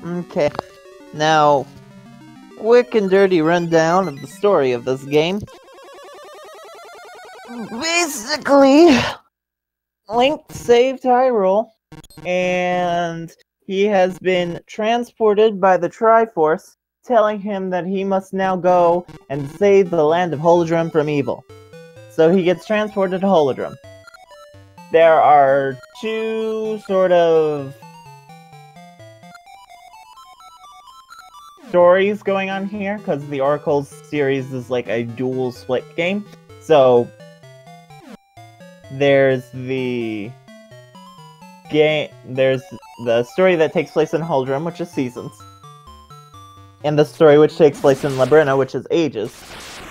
Okay. Now, quick and dirty rundown of the story of this game. Basically, Link saved Hyrule, and he has been transported by the Triforce, telling him that he must now go and save the land of Holodrum from evil. So he gets transported to Holodrum. There are two sort of stories going on here, because the Oracles series is like a dual split game. So there's the story that takes place in Holodrum, which is seasons, and the story which takes place in Labrynna, which is ages.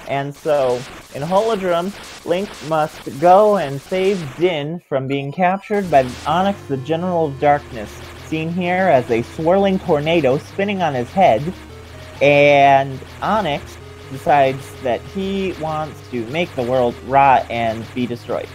And so, in Holodrum, Link must go and save Din from being captured by Onyx, the General of Darkness, seen here as a swirling tornado spinning on his head, and Onyx decides that he wants to make the world rot and be destroyed.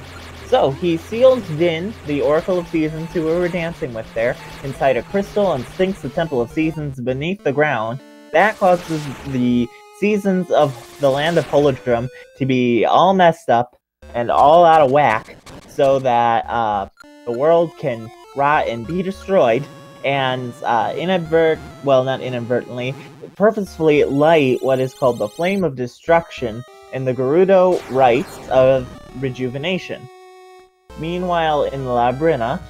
So he seals Din, the Oracle of Seasons who we were dancing with there, inside a crystal and sinks the Temple of Seasons beneath the ground. That causes the seasons of the land of Holodrum to be all messed up and all out of whack, so that the world can rot and be destroyed, and not inadvertently, purposefully light what is called the Flame of Destruction in the Gerudo rites of rejuvenation. Meanwhile, in Labrynna,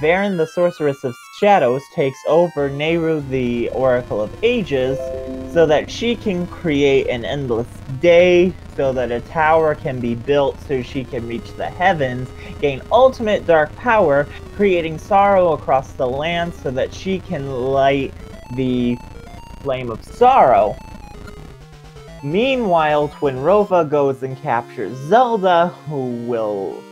Varen, the Sorceress of Shadows, takes over Nehru, the Oracle of Ages, so that she can create an endless day, so that a tower can be built so she can reach the heavens, gain ultimate dark power, creating sorrow across the land so that she can light the Flame of Sorrow. Meanwhile, Twinrova goes and captures Zelda, who will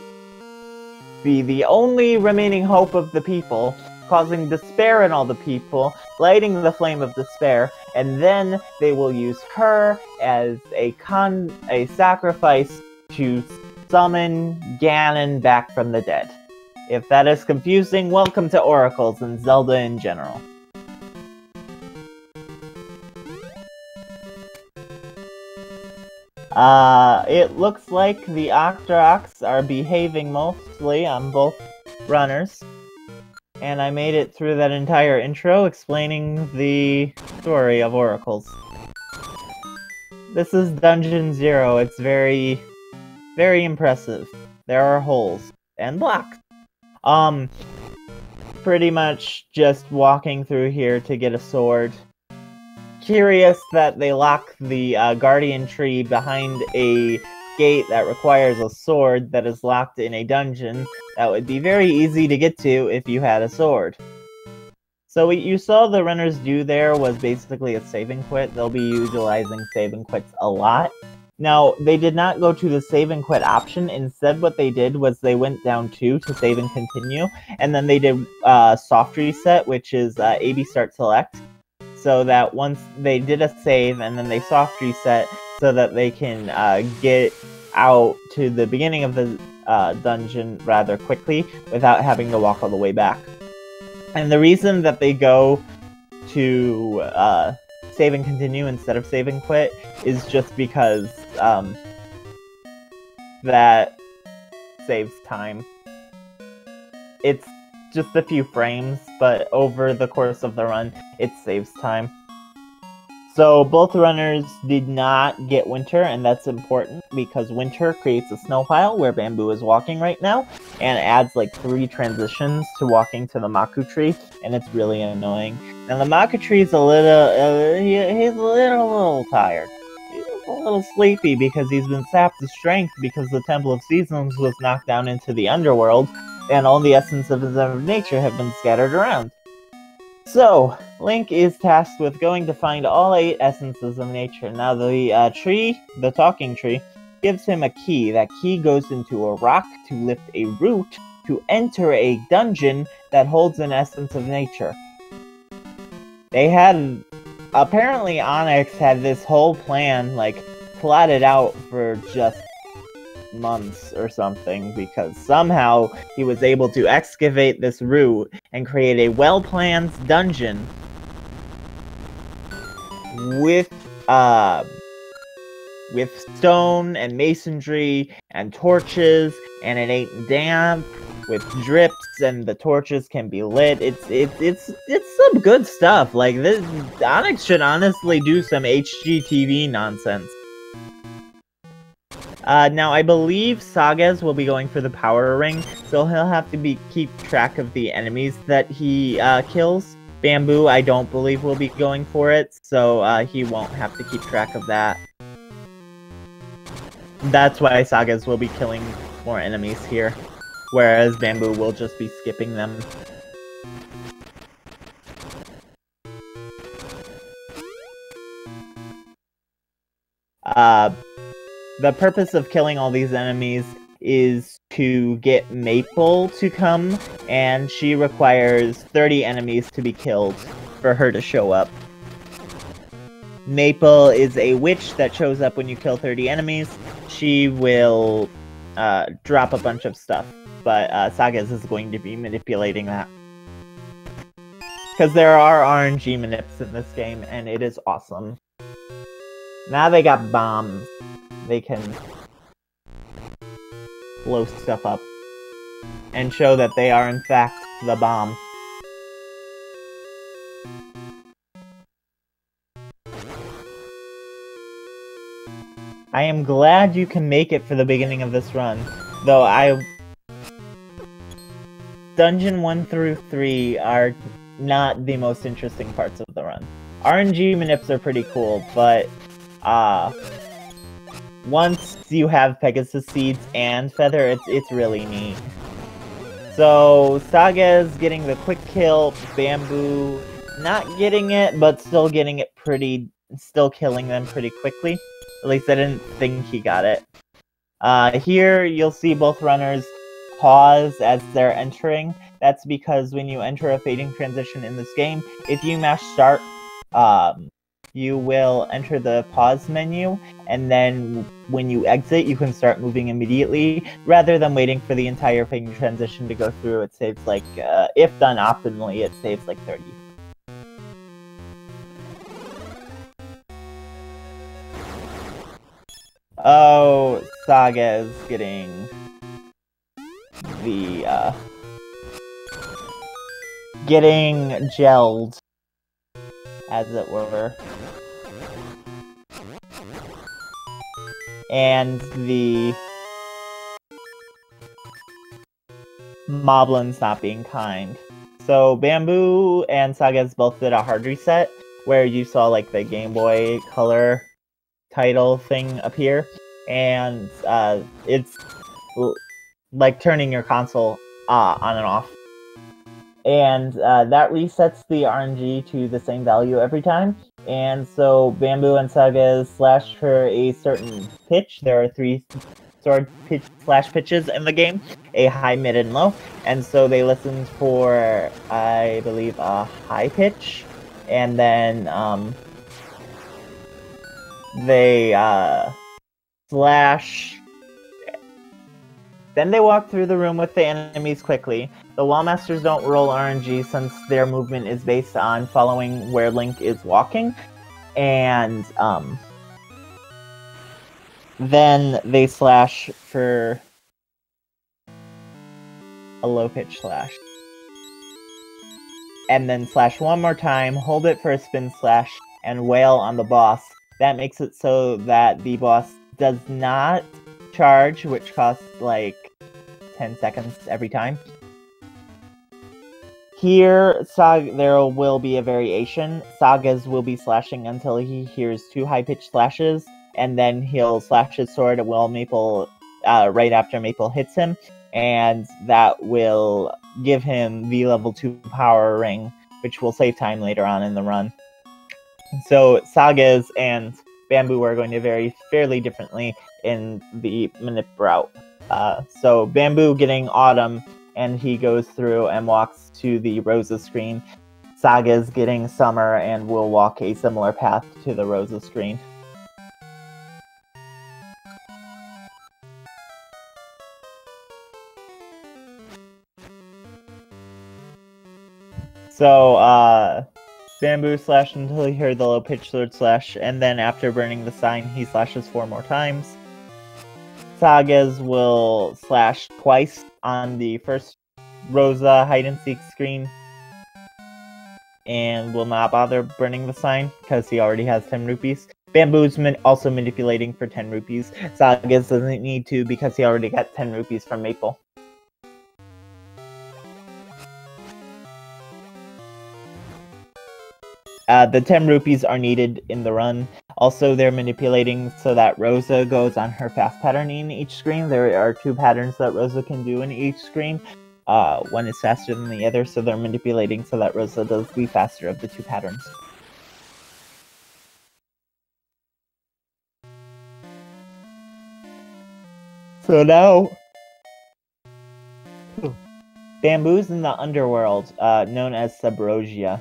be the only remaining hope of the people, causing despair in all the people, lighting the flame of despair, and then they will use her as a sacrifice to summon Ganon back from the dead. If that is confusing, welcome to Oracles and Zelda in general. It looks like the Octoroks are behaving mostly on both runners. And I made it through that entire intro explaining the story of Oracles. This is Dungeon 0. It's very, very impressive. There are holes. And blocks. Pretty much just walking through here to get a sword. Curious that they lock the guardian tree behind a gate that requires a sword that is locked in a dungeon that would be very easy to get to if you had a sword. So what you saw the runners do there was basically a save and quit. They'll be utilizing save and quits a lot. Now, they did not go to the save and quit option. Instead, what they did was they went down 2 to save and continue, and then they did soft reset, which is AB start select. So that once they did a save and then they soft reset so that they can get out to the beginning of the dungeon rather quickly without having to walk all the way back. And the reason that they go to save and continue instead of save and quit is just because that saves time. It's just a few frames, but over the course of the run, it saves time. So both runners did not get winter, and that's important because winter creates a snow pile where Bamboo is walking right now, and adds like 3 transitions to walking to the Maku tree, and it's really annoying. Now the Maku tree is a little, he's a little tired. He's a little sleepy because he's been sapped to strength because the Temple of Seasons was knocked down into the underworld, and all the essences of nature have been scattered around. So, Link is tasked with going to find all 8 essences of nature. Now the tree, the talking tree, gives him a key. That key goes into a rock to lift a root to enter a dungeon that holds an essence of nature. Apparently Onyx had this whole plan, like, plotted out for just months or something, because somehow he was able to excavate this route and create a well-planned dungeon with uh, with stone and masonry and torches, and it ain't damp, with drips, and the torches can be lit. It's some good stuff. Like, this Onyx should honestly do some HGTV nonsense. Now I believe Sagaz will be going for the power ring, so he'll have to keep track of the enemies that he kills. Bamboo, I don't believe, will be going for it, so he won't have to keep track of that. That's why Sagaz will be killing more enemies here, whereas Bamboo will just be skipping them. The purpose of killing all these enemies is to get Maple to come, and she requires 30 enemies to be killed for her to show up. Maple is a witch that shows up when you kill 30 enemies. She will drop a bunch of stuff, but Sagaz is going to be manipulating that. Because there are RNG manips in this game, and it is awesome. Now they got bombs. They can blow stuff up and show that they are in fact the bomb. I am glad you can make it for the beginning of this run, though Dungeon 1 through 3 are not the most interesting parts of the run. RNG manips are pretty cool, but once you have Pegasus Seeds and Feather, it's really neat. So, Sagaz getting the quick kill, Bamboo not getting it, but still getting it still killing them pretty quickly. At least I didn't think he got it. Here, you'll see both runners pause as they're entering. That's because when you enter a fading transition in this game, if you mash start, you will enter the pause menu, and then when you exit, you can start moving immediately, rather than waiting for the entire fading transition to go through. It saves like, if done optimally, it saves like 30. Oh, Sagaz getting the, getting gelled, as it were. And the Moblin's not being kind. So Bamboo and Sagaz both did a hard reset, where you saw like the Game Boy Color title thing appear, and it's like turning your console on and off. And that resets the RNG to the same value every time. And so Bamboo and Sagaz slash for a certain pitch. There are 3 sword pitch slash pitches in the game, a high, mid, and low. And so they listened for, I believe, a high pitch, and then they slash. Then they walk through the room with the enemies quickly. The Wallmasters don't roll RNG since their movement is based on following where Link is walking. And then they slash for a low pitch slash. And then slash one more time, hold it for a spin slash, and wail on the boss. That makes it so that the boss does not charge, which costs like 10 seconds every time. Here, there will be a variation. Sagaz will be slashing until he hears 2 high-pitched slashes, and then he'll slash his sword while Maple, right after Maple hits him, and that will give him the level 2 power ring, which will save time later on in the run. So Sagaz and Bamboo are going to vary fairly differently in the manip route. So Bamboo getting Autumn, and he goes through and walks to the Rosa screen. Sagaz getting Summer, and will walk a similar path to the Rosa screen. So, Bamboo slashed until he heard the low-pitched sword slash, and then after burning the sign, he slashes 4 more times. Sagaz will slash twice on the first Rosa hide-and-seek screen, and will not bother burning the sign, because he already has 10 rupees. Bamboo's also manipulating for 10 rupees. Sagaz doesn't need to, because he already got 10 rupees from Maple. The 10 rupees are needed in the run. Also, they're manipulating so that Rosa goes on her fast patterning in each screen. There are 2 patterns that Rosa can do in each screen. One is faster than the other, so they're manipulating so that Rosa does the faster of the 2 patterns. So now, Bamboo's in the underworld, known as Subrosia.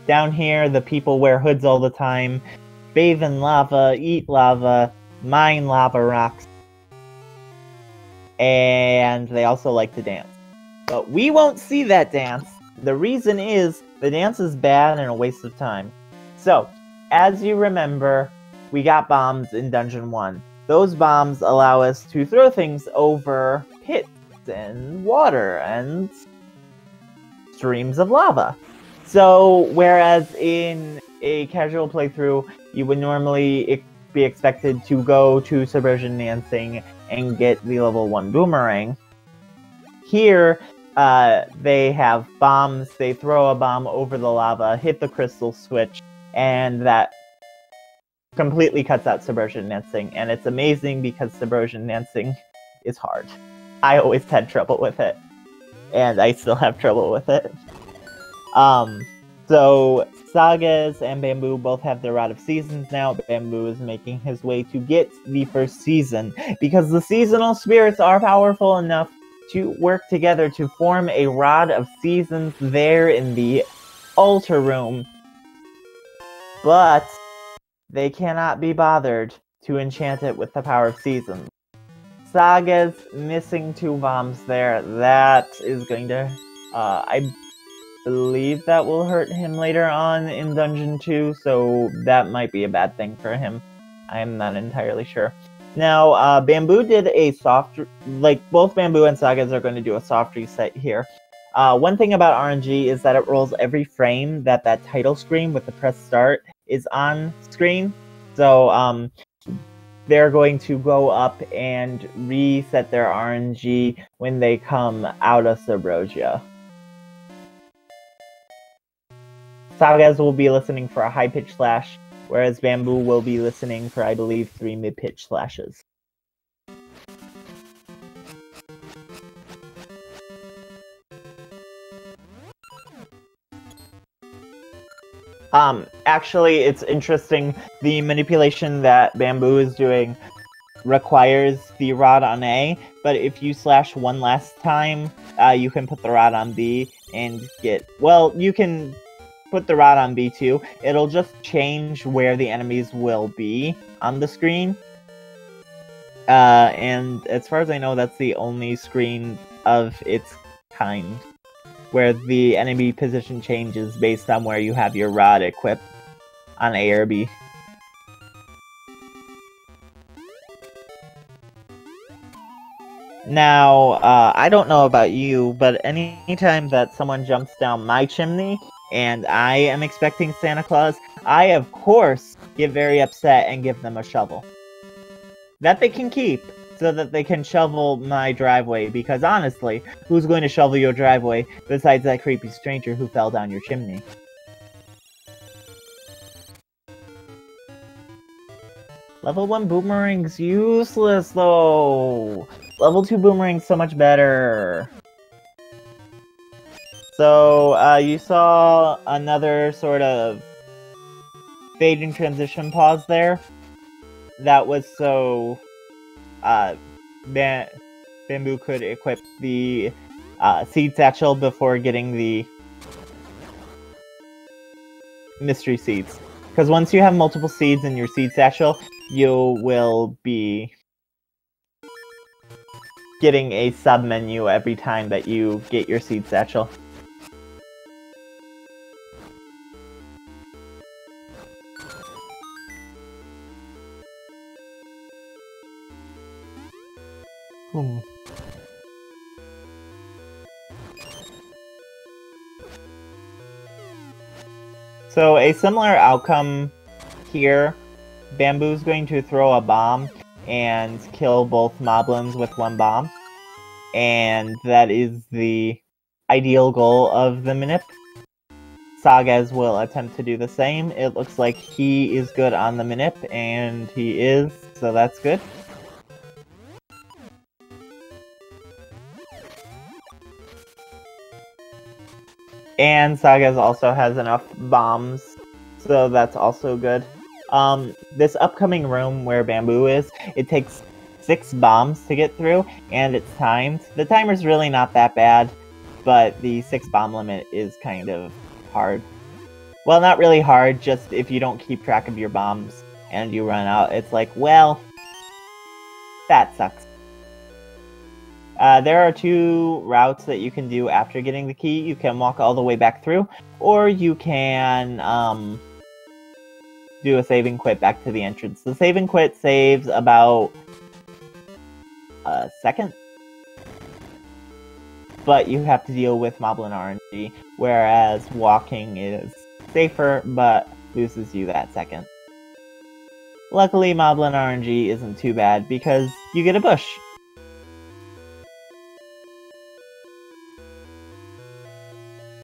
Down here, the people wear hoods all the time, bathe in lava, eat lava, mine lava rocks, and they also like to dance. But we won't see that dance. The reason is, the dance is bad and a waste of time. So, as you remember, we got bombs in Dungeon 1. Those bombs allow us to throw things over pits and water and streams of lava. So, whereas in a casual playthrough, you would normally be expected to go to Subversion Dancing and get the level 1 boomerang, here, they have bombs. They throw a bomb over the lava, hit the crystal switch, and that completely cuts out Subversion Dancing. And it's amazing because Subversion Dancing is hard. I always had trouble with it, and I still have trouble with it. So Sagaz and Bamboo both have their Rod of Seasons now. Bamboo is making his way to get the first season, because the seasonal spirits are powerful enough to work together to form a Rod of Seasons there in the altar room. But they cannot be bothered to enchant it with the power of seasons. Sagaz missing 2 bombs there. That is going to... I believe that will hurt him later on in Dungeon 2, so that might be a bad thing for him. I'm not entirely sure. Now, Bamboo did a soft... both Bamboo and Sagaz are going to do a soft reset here. One thing about RNG is that it rolls every frame that title screen with the press start is on screen. So, they're going to go up and reset their RNG when they come out of Subrosia. Sagaz will be listening for a high-pitch slash, whereas Bamboo will be listening for, I believe, 3 mid-pitch slashes. Actually, it's interesting. The manipulation that Bamboo is doing requires the rod on A, but if you slash 1 last time, you can put the rod on B and get... Well, you can put the rod on B too. It'll just change where the enemies will be on the screen. And as far as I know, that's the only screen of its kind where the enemy position changes based on where you have your rod equipped on A or B. Now, I don't know about you, but anytime that someone jumps down my chimney and I am expecting Santa Claus, I, of course, get very upset and give them a shovel. That they can keep, so that they can shovel my driveway, because honestly, who's going to shovel your driveway besides that creepy stranger who fell down your chimney? Level 1 boomerang's useless, though! Level 2 boomerang's so much better! So, you saw another sort of fading transition pause there. That was so Bamboo could equip the seed satchel before getting the mystery seeds. Because once you have multiple seeds in your seed satchel, you will be getting a sub-menu every time that you get your seed satchel. So a similar outcome here. Bamboo's going to throw a bomb and kill both moblins with one bomb. And that is the ideal goal of the Manip. Sagaz will attempt to do the same. It looks like he is good on the Manip, and he is, so that's good. And Sagaz also has enough bombs, so that's also good. This upcoming room where Bamboo is, it takes 6 bombs to get through, and it's timed. The timer's really not that bad, but the 6 bomb limit is kind of hard. Well, not really hard, just if you don't keep track of your bombs and you run out, it's like, well, that sucks. There are 2 routes that you can do after getting the key. You can walk all the way back through, or you can do a save and quit back to the entrance. The save and quit saves about a second, but you have to deal with Moblin RNG, whereas walking is safer, but loses you that second. Luckily, Moblin RNG isn't too bad, because you get a bush.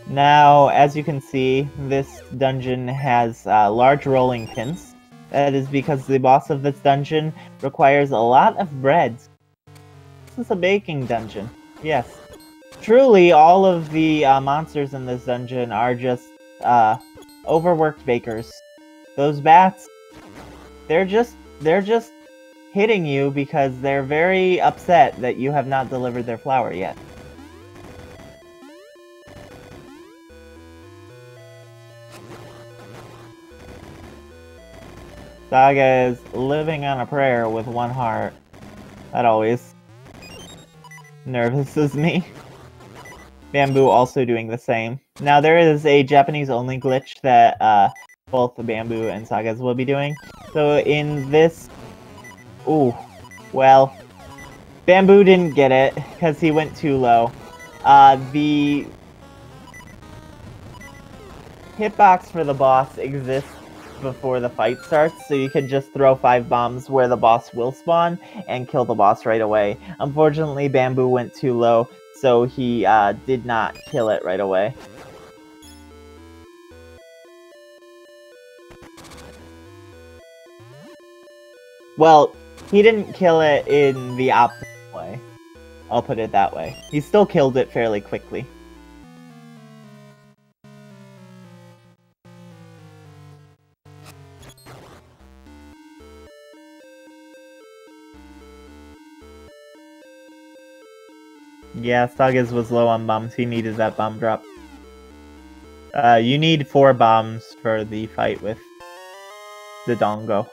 Now, as you can see, this dungeon has large rolling pins. That is because the boss of this dungeon requires a lot of bread. This is a baking dungeon. Yes. Truly, all of the monsters in this dungeon are just overworked bakers. Those bats, they're just hitting you because they're very upset that you have not delivered their flour yet. Saga is living on a prayer with one heart. That always nervouses me. Bamboo also doing the same. Now there is a Japanese-only glitch that both Bamboo and Sagaz will be doing. So in this... Ooh. Well, Bamboo didn't get it, because he went too low. The hitbox for the boss exists before the fight starts, so you can just throw 5 bombs where the boss will spawn and kill the boss right away. Unfortunately, Bamboo went too low, so he did not kill it right away. Well, he didn't kill it in the opposite way. I'll put it that way. He still killed it fairly quickly. Yeah, Sagaz was low on bombs. He needed that bomb drop. You need 4 bombs for the fight with the Dongo.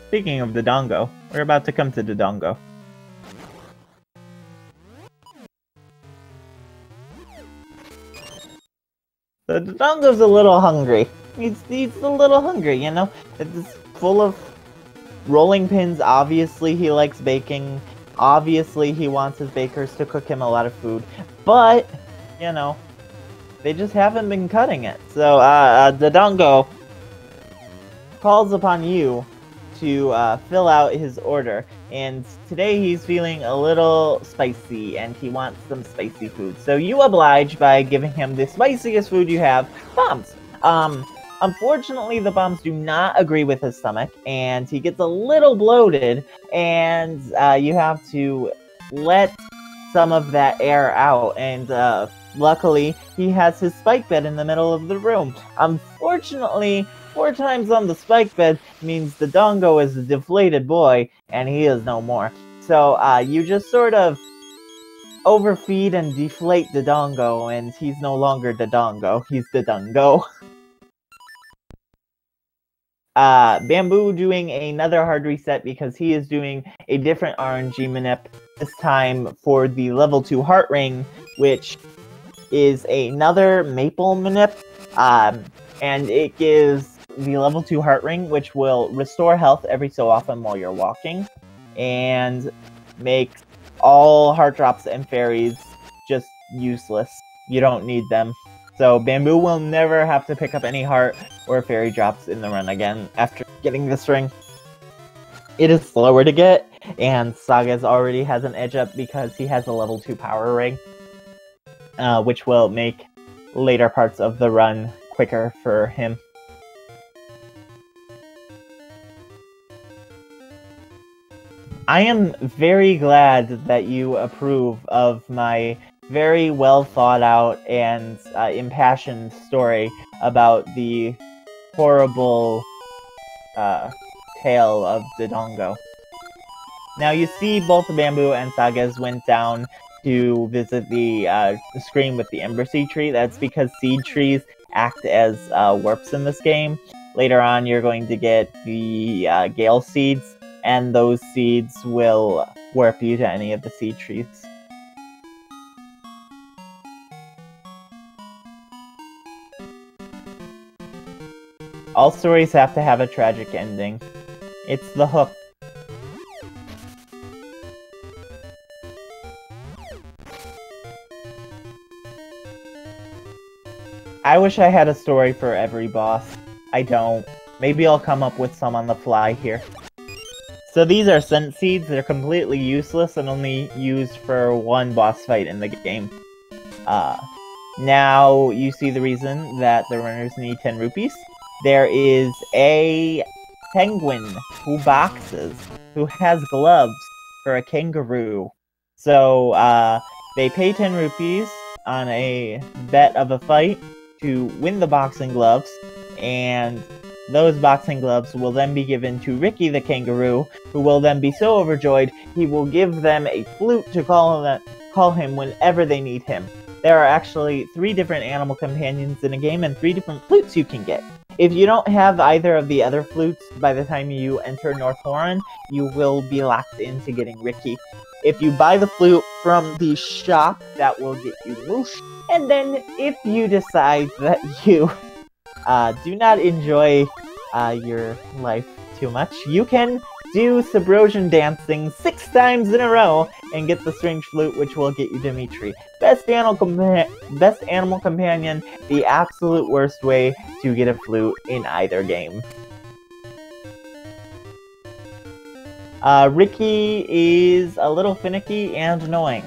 Speaking of the Dongo, we're about to come to the Dongo. The Dongo's a little hungry. He's a little hungry, you know? It's full of rolling pins. Obviously, he likes baking. Obviously, he wants his bakers to cook him a lot of food. But, you know, they just haven't been cutting it. So, the Dongo calls upon you to fill out his order. And today he's feeling a little spicy, and he wants some spicy food. So you oblige by giving him the spiciest food you have, bombs. Unfortunately, the bombs do not agree with his stomach, and he gets a little bloated, and you have to let some of that air out, and luckily, he has his spike bed in the middle of the room. Unfortunately, 4 times on the spike bed means the Dongo is a deflated boy, and he is no more. So, you just sort of overfeed and deflate the Dongo, and he's no longer the Dongo, he's the Dongo. Bamboo doing another hard reset because he is doing a different RNG manip, this time for the level 2 heart ring, which is another maple manip. And it gives the level 2 heart ring, which will restore health every so often while you're walking, and makes all heart drops and fairies just useless. You don't need them. So Bamboo will never have to pick up any heart or fairy drops in the run again after getting this ring. It is slower to get, and Sagaz already has an edge up because he has a level 2 power ring, which will make later parts of the run quicker for him. I am very glad that you approve of my very well thought out and impassioned story about the horrible tale of Dodongo. Now you see both Bamboo and Sagaz went down to visit the screen with the Ember Seed Tree. That's because seed trees act as warps in this game. Later on you're going to get the Gale Seeds, and those seeds will warp you to any of the seed trees. All stories have to have a tragic ending. It's the hook. I wish I had a story for every boss. I don't. Maybe I'll come up with some on the fly here. So these are scent seeds. They're completely useless and only used for one boss fight in the game. Now you see the reason that the runners need 10 rupees. There is a penguin who boxes, who has gloves for a kangaroo. So they pay 10 rupees on a bet of a fight to win the boxing gloves, and those boxing gloves will then be given to Ricky the kangaroo, who will then be so overjoyed he will give them a flute to call him whenever they need him. There are actually 3 different animal companions in a game and 3 different flutes you can get. If you don't have either of the other flutes by the time you enter North Horan, you will be locked into getting Ricky. If you buy the flute from the shop, that will get you Moosh. And then if you decide that you do not enjoy your life too much, you can do Subrosion dancing 6 times in a row and get the strange flute, which will get you Dimitri. Best animal companion, the absolute worst way to get a flute in either game. Ricky is a little finicky and annoying,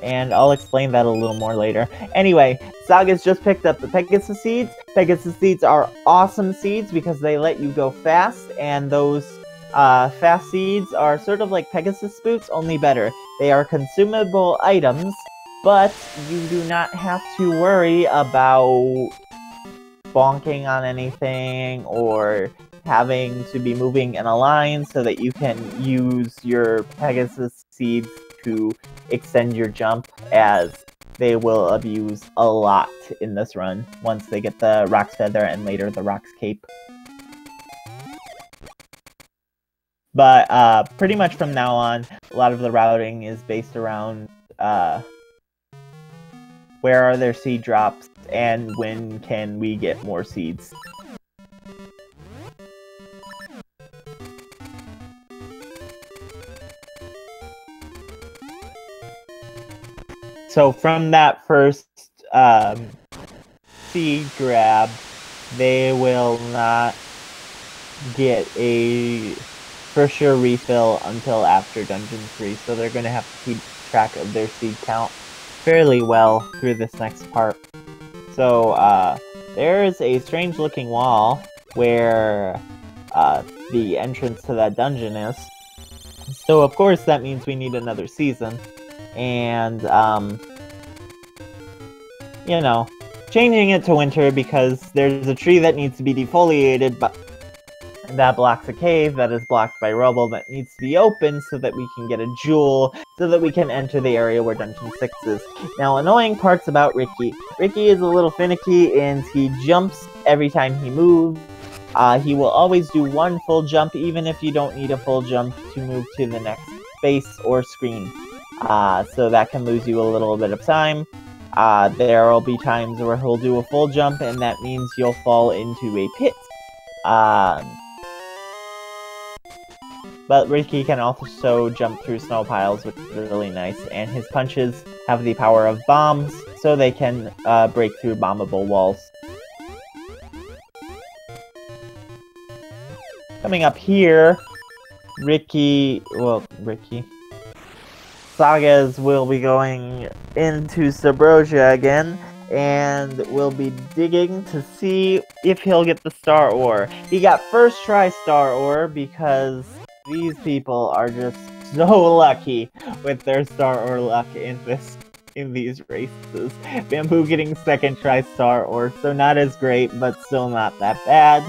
and I'll explain that a little more later. Anyway, Sagaz just picked up the Pegasus Seeds. Pegasus Seeds are awesome seeds because they let you go fast, and those fast seeds are sort of like Pegasus Boots, only better. They are consumable items, but you do not have to worry about bonking on anything or having to be moving in a line so that you can use your Pegasus Seeds to extend your jump, as they will abuse a lot in this run once they get the Rock's Feather and later the Rock's Cape. But pretty much from now on, a lot of the routing is based around where are there seed drops and when can we get more seeds. So from that first seed grab, they will not get a for sure refill until after Dungeon 3, so they're going to have to keep track of their seed count fairly well through this next part. So there is a strange looking wall where the entrance to that dungeon is. So of course that means we need another season. And, you know, changing it to winter because there's a tree that needs to be defoliated, but that blocks a cave that is blocked by rubble that needs to be open so that we can get a jewel, so that we can enter the area where Dungeon 6 is. Now, annoying parts about Ricky. Ricky is a little finicky and he jumps every time he moves. He will always do one full jump even if you don't need a full jump to move to the next space or screen. So that can lose you a little bit of time. There will be times where he'll do a full jump, and that means you'll fall into a pit. But Ricky can also jump through snow piles, which is really nice, and his punches have the power of bombs, so they can break through bombable walls. Coming up here, Sagaz will be going into Subrosia again, and will be digging to see if he'll get the Star Ore. He got first try Star Ore because these people are just so lucky with their Star Ore luck in these races. Bamboo getting second try Star Ore, so not as great, but still not that bad.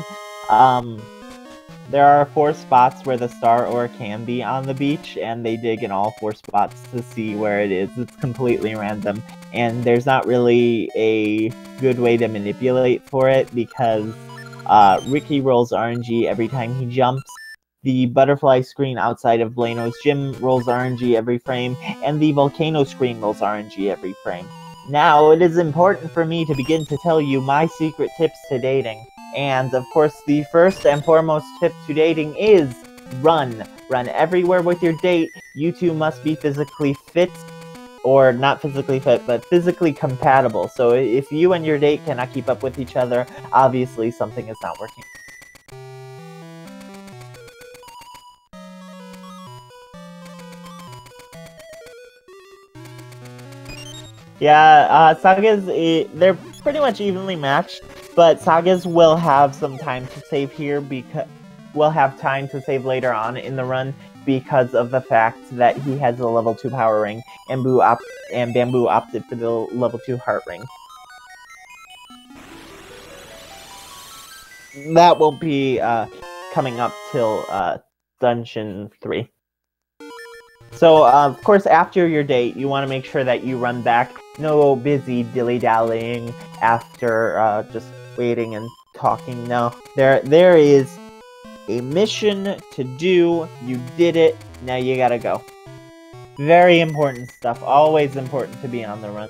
There are 4 spots where the Star Ore can be on the beach, and they dig in all 4 spots to see where it is. It's completely random, and there's not really a good way to manipulate for it, because Ricky rolls RNG every time he jumps, the butterfly screen outside of Blano's gym rolls RNG every frame, and the volcano screen rolls RNG every frame. Now, it is important for me to begin to tell you my secret tips to dating. And, of course, the first and foremost tip to dating is run. Run everywhere with your date. You two must be physically fit, or not physically fit, but physically compatible. So if you and your date cannot keep up with each other, obviously something is not working. Yeah, Sagaz, they're pretty much evenly matched, but Sagaz will have some time to save here because will have time to save later on in the run because of the fact that he has a level 2 power ring, and Bamboo opted for the level 2 heart ring. That won't be coming up till Dungeon 3. So, of course, after your date, you want to make sure that you run back. No busy dilly-dallying after just waiting and talking. No, there is a mission to do. You did it. Now you gotta go. Very important stuff. Always important to be on the run.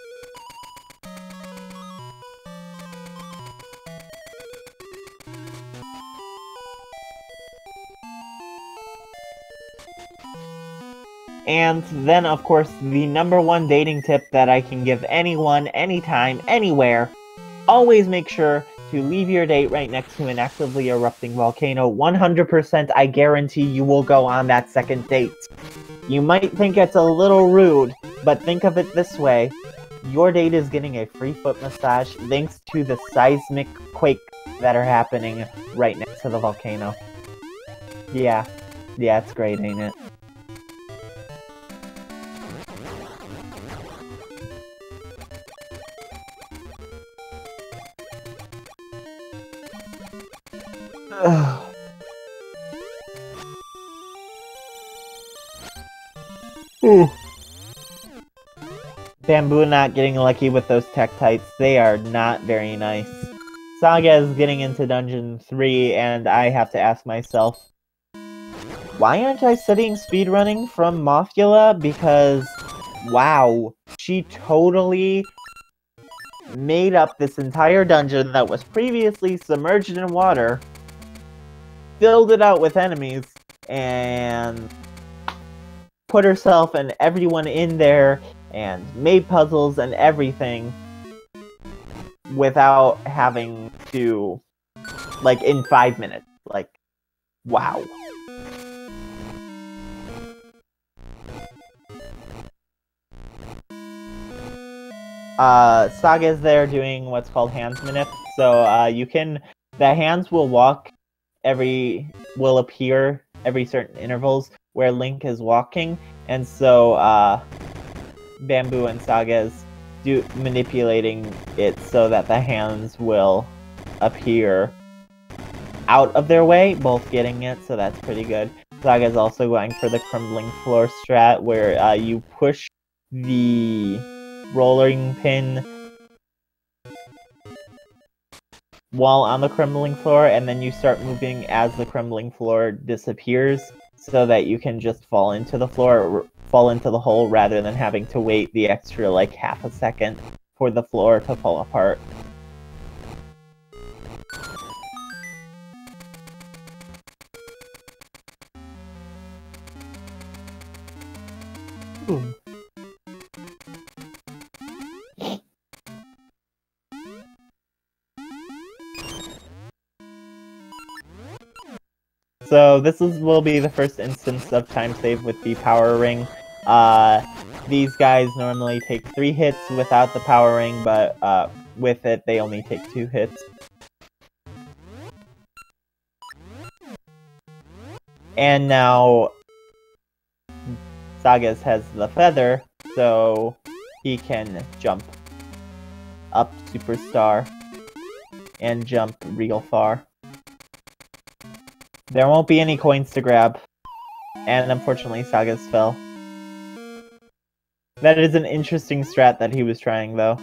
And then, of course, the #1 dating tip that I can give anyone, anytime, anywhere. Always make sure to leave your date right next to an actively erupting volcano. 100% I guarantee you will go on that second date. You might think it's a little rude, but think of it this way. Your date is getting a free foot massage thanks to the seismic quakes that are happening right next to the volcano. Yeah, it's great, ain't it? Bamboo not getting lucky with those Tektites. They are not very nice. Saga is getting into Dungeon 3, and I have to ask myself, why aren't I studying speedrunning from Mothula? Because, wow, she totally made up this entire dungeon that was previously submerged in water, filled it out with enemies, and put herself and everyone in there, and made puzzles and everything without having to, like, in 5 minutes. Like, wow. Saga's there doing what's called hands manip. So, the hands will appear every certain intervals where Link is walking, and so, Bamboo and Sagaz manipulating it so that the hands will appear out of their way, both getting it, so that's pretty good. Sagaz also going for the crumbling floor strat, where you push the rolling pin while on the crumbling floor, and then you start moving as the crumbling floor disappears, so that you can just fall into the hole rather than having to wait the extra, like, half a second for the floor to fall apart. Boom. So this will be the first instance of time save with the power ring. These guys normally take 3 hits without the power ring, but with it they only take 2 hits. And now Sagaz has the feather, so he can jump up Superstar and jump real far. There won't be any coins to grab, and unfortunately Sagaz fell. That is an interesting strat that he was trying, though.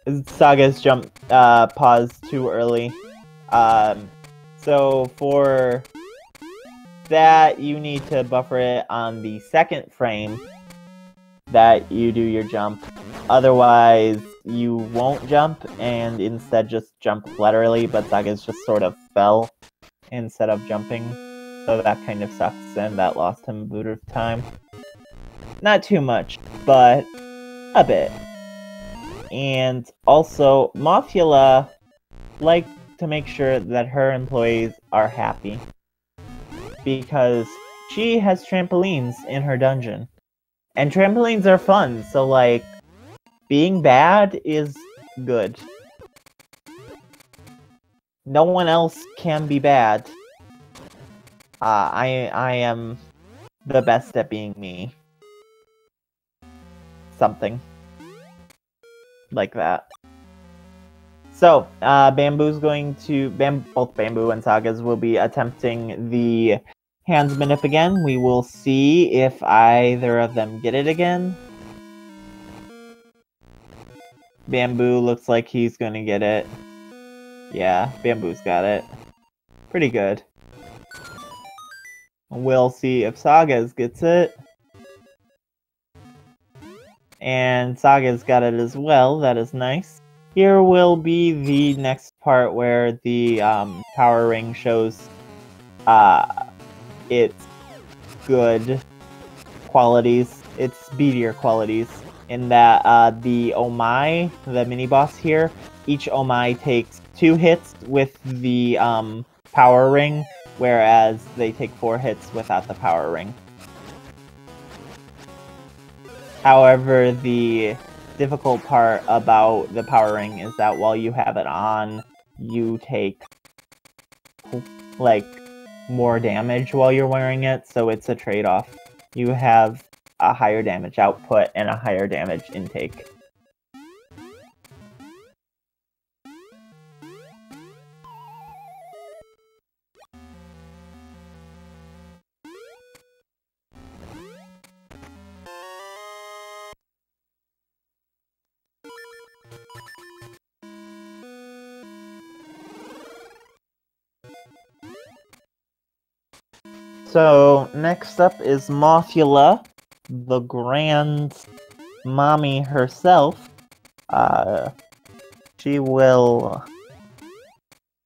Sagaz jump paused too early. So for that, you need to buffer it on the second frame that you do your jump. Otherwise, you won't jump, and instead just jump laterally, but Sagaz just sort of fell instead of jumping. So that kind of sucks, and that lost him a bit of time. Not too much, but a bit. And also, Mothula likes to make sure that her employees are happy, because she has trampolines in her dungeon. And trampolines are fun, so like, being bad is good. No one else can be bad. I am the best at being me. Something like that. So, Bamboo's going to... both Bamboo and Sagaz will be attempting the hands manip again. We will see if either of them get it again. Bamboo looks like he's gonna get it. Yeah, Bamboo's got it. Pretty good. We'll see if Sagaz gets it. And Sagaz got it as well, that is nice. Here will be the next part where the power ring shows its good qualities, its speedier qualities, in that the Omai, the mini-boss here, each Omai takes 2 hits with the power ring, whereas they take 4 hits without the power ring. However, the difficult part about the power ring is that while you have it on, you take like more damage while you're wearing it, so it's a trade-off. You have a higher damage output and a higher damage intake. So, next up is Mothula, the grand mommy herself.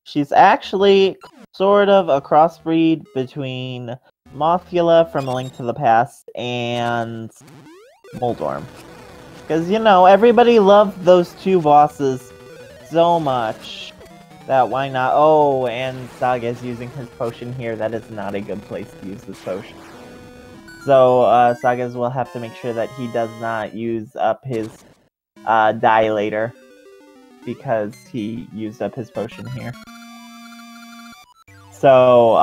She's actually sort of a crossbreed between Mothula from A Link to the Past and Moldorm. Because, you know, everybody loved those 2 bosses so much that why not? Oh, and Sagaz using his potion here. That is not a good place to use this potion. So, Sagaz will have to make sure that he does not use up his dilator, because he used up his potion here. So,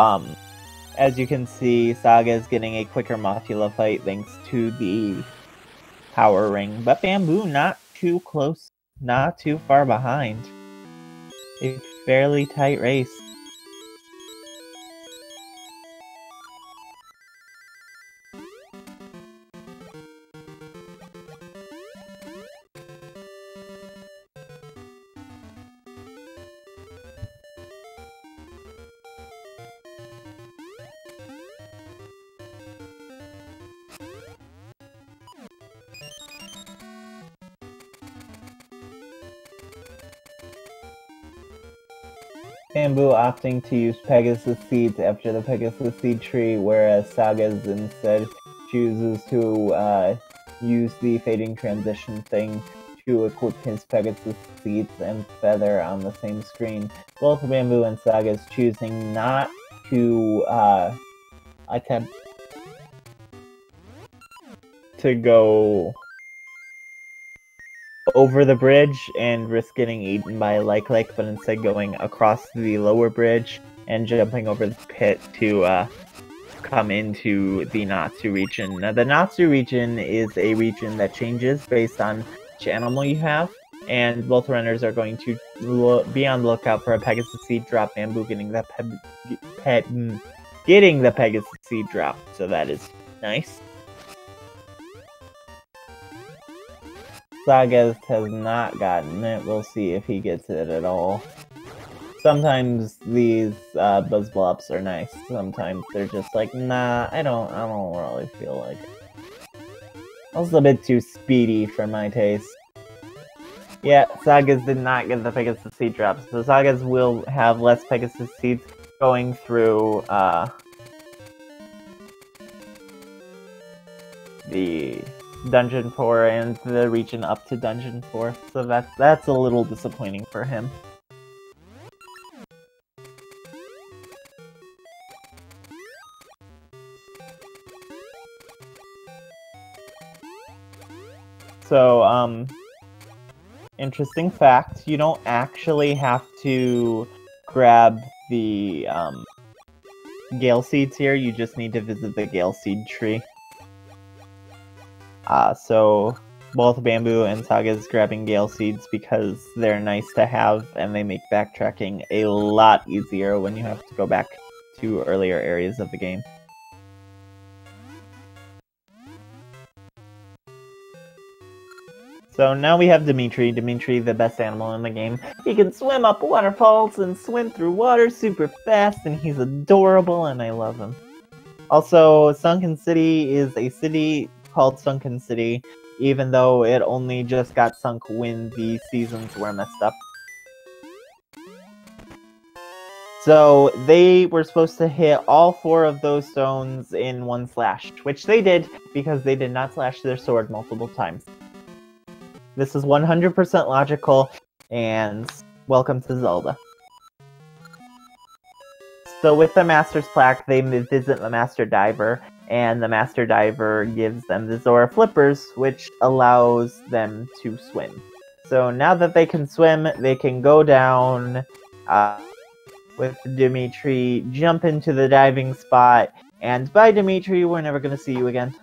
as you can see, Sagaz getting a quicker Mothula fight thanks to the power ring, but Bamboo not too close, not too far behind. A fairly tight race. Bamboo opting to use Pegasus seeds after the Pegasus seed tree, whereas Sagaz instead chooses to use the fading transition thing to equip his Pegasus seeds and feather on the same screen. Both Bamboo and Sagaz choosing not to attempt to go over the bridge and risk getting eaten by a like, but instead going across the lower bridge and jumping over the pit to come into the Natsu region. Now, the Natsu region is a region that changes based on which animal you have, and both runners are going to be on the lookout for a Pegasus seed drop. Bamboo getting the Pegasus seed drop, so that is nice. Sagaz has not gotten it. We'll see if he gets it at all. Sometimes these buzz blops are nice. Sometimes they're just like, nah, I don't really feel like it. Also a bit too speedy for my taste. Yeah, Sagaz did not get the Pegasus seed drop, so Sagaz will have less Pegasus seeds going through the Dungeon 4 and the region up to Dungeon 4, so that's a little disappointing for him. So, interesting fact, you don't actually have to grab the Gale Seeds here, you just need to visit the Gale Seed tree. So both Bamboo and Sagaz grabbing Gale Seeds because they're nice to have and they make backtracking a lot easier when you have to go back to earlier areas of the game. So now we have Dimitri. Dimitri, the best animal in the game. He can swim up waterfalls and swim through water super fast, and he's adorable, and I love him. Also, Sunken City is a city called Sunken City, even though it only just got sunk when the seasons were messed up. So they were supposed to hit all 4 of those stones in one slash, which they did because they did not slash their sword multiple times. This is 100% logical, and welcome to Zelda. So with the Master's Plaque, they visit the Master Diver, and the Master Diver gives them the Zora Flippers, which allows them to swim. So now that they can swim, they can go down with Dimitri, jump into the diving spot, and bye Dimitri, we're never going to see you again.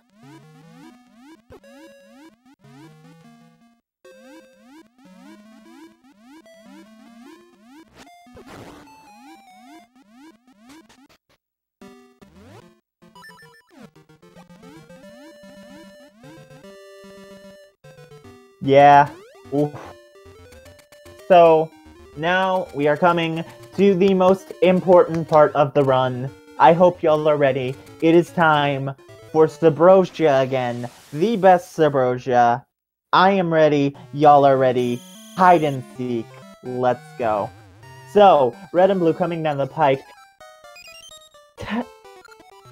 Yeah. Oof. So, now we are coming to the most important part of the run. I hope y'all are ready. It is time for Subrosia again. The best Subrosia. I am ready. Y'all are ready. Hide and seek. Let's go. So, Red and Blue coming down the pike.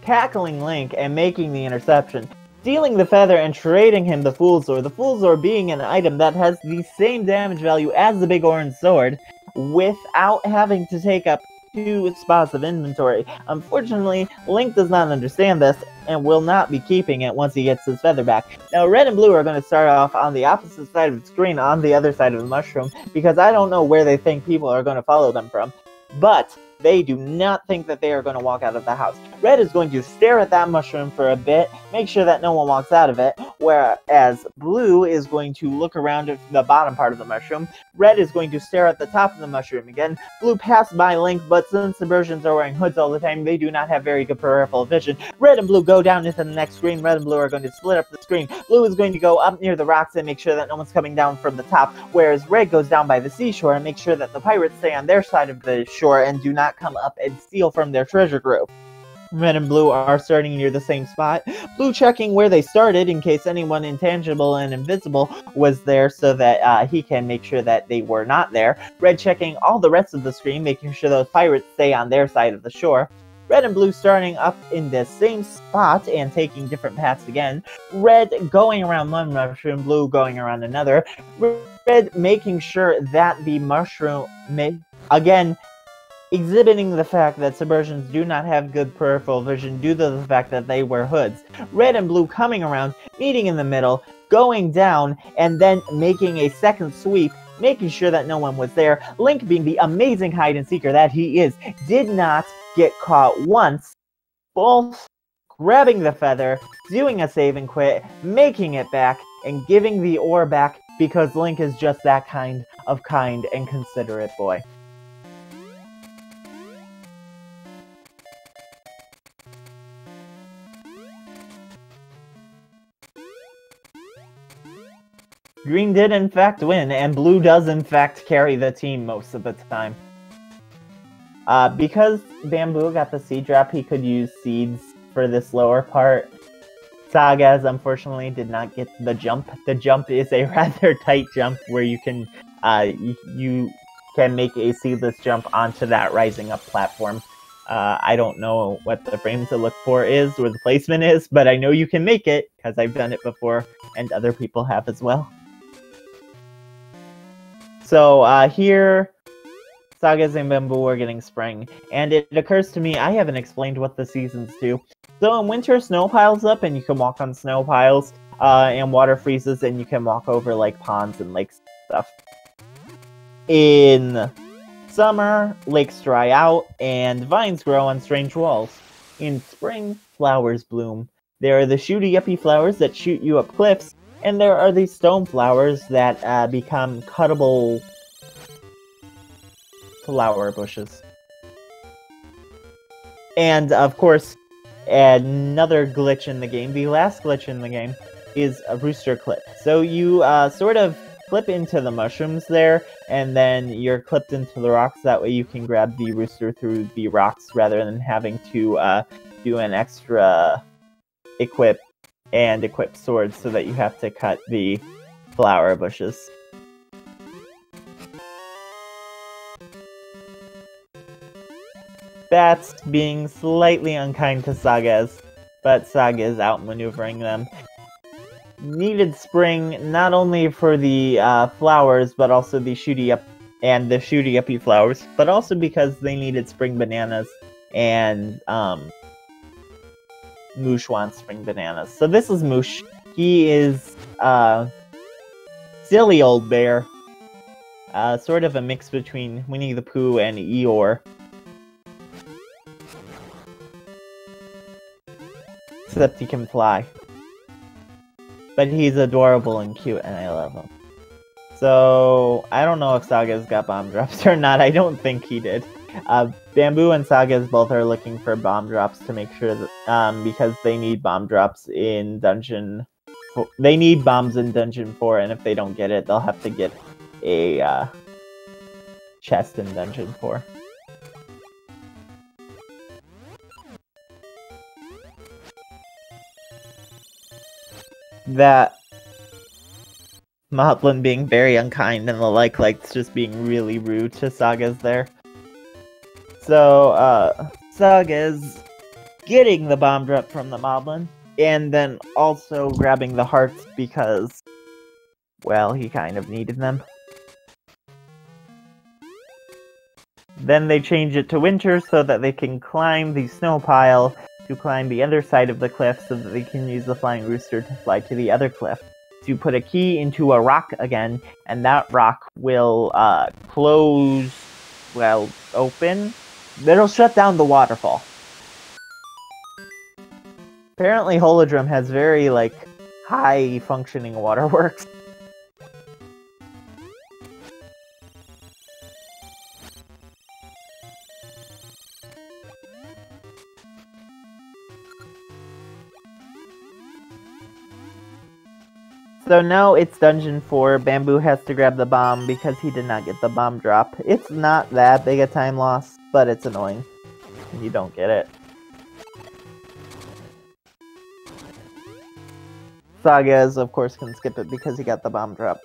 Tackling Link and making the interception. Stealing the feather and trading him the Fool's Ore. The Fool's Ore being an item that has the same damage value as the big orange sword, without having to take up 2 spots of inventory. Unfortunately, Link does not understand this, and will not be keeping it once he gets his feather back. Now, Red and Blue are going to start off on the opposite side of the screen, on the other side of the mushroom, because I don't know where they think people are going to follow them from. But they do not think that they are going to walk out of the house. Red is going to stare at that mushroom for a bit, make sure that no one walks out of it, whereas Blue is going to look around at the bottom part of the mushroom. Red is going to stare at the top of the mushroom again. Blue passed by Link, but since the versions are wearing hoods all the time, they do not have very good peripheral vision. Red and Blue go down into the next screen. Red and Blue are going to split up the screen. Blue is going to go up near the rocks and make sure that no one's coming down from the top, whereas Red goes down by the seashore and makes sure that the pirates stay on their side of the shore and do not come up and steal from their treasure grove. Red and Blue are starting near the same spot. Blue checking where they started in case anyone intangible and invisible was there so that he can make sure that they were not there. Red checking all the rest of the screen, making sure those pirates stay on their side of the shore. Red and Blue starting up in the same spot and taking different paths again. Red going around one mushroom, Blue going around another. Red making sure that the mushroom, again, exhibiting the fact that subversions do not have good peripheral vision due to the fact that they wear hoods. Red and Blue coming around, meeting in the middle, going down, and then making a second sweep, making sure that no one was there. Link, being the amazing hide-and-seeker that he is, did not get caught once, both grabbing the feather, doing a save and quit, making it back, and giving the ore back because Link is just that kind and considerate boy. Green did in fact win, and Blue does in fact carry the team most of the time. Because Bamboo got the seed drop, he could use seeds for this lower part. Sagaz unfortunately did not get the jump. The jump is a rather tight jump where you can make a seedless jump onto that rising up platform. I don't know what the frame to look for is or the placement is, but I know you can make it because I've done it before and other people have as well. So here, Sagaz and Bamboo are getting spring, and it occurs to me I haven't explained what the seasons do. So in winter, snow piles up and you can walk on snow piles, and water freezes and you can walk over like ponds and lakes and stuff. In summer, lakes dry out and vines grow on strange walls. In spring, flowers bloom. There are the shooty uppy flowers that shoot you up cliffs, and there are these stone flowers that become cuttable flower bushes. And of course, another glitch in the game, the last glitch in the game, is a rooster clip. So you sort of clip into the mushrooms there, and then you're clipped into the rocks. That way you can grab the rooster through the rocks rather than having to do an extra equip swords so that you have to cut the flower bushes. Bats being slightly unkind to Sagaz, but Sagaz outmaneuvering them. Needed spring not only for the flowers, but also the shooty uppy flowers, but also because they needed spring bananas, and Moosh wants spring bananas. So this is Moosh. He is silly old bear, sort of a mix between Winnie the Pooh and Eeyore. Except he can fly. But he's adorable and cute, and I love him. So, I don't know if Sagaz got bomb drops or not. I don't think he did. Bamboo and Sagaz both are looking for bomb drops to make sure that, because they need bomb drops in Dungeon... They need bombs in Dungeon 4, and if they don't get it, they'll have to get a chest in Dungeon 4. That Moblin being very unkind and the likes just being really rude to Sagaz there. So, Sagaz getting the bomb drop from the Moblin, and then also grabbing the hearts because, well, he kind of needed them. Then they change it to winter so that they can climb the snow pile to climb the other side of the cliff so that they can use the flying rooster to fly to the other cliff. To put a key into a rock again, and that rock will close, well, open. It'll shut down the waterfall. Apparently Holodrum has very, high functioning waterworks. So now it's Dungeon 4, Bamboo has to grab the bomb because he did not get the bomb drop. It's not that big a time loss, but it's annoying. You don't get it. Sagaz, of course, can skip it because he got the bomb drop.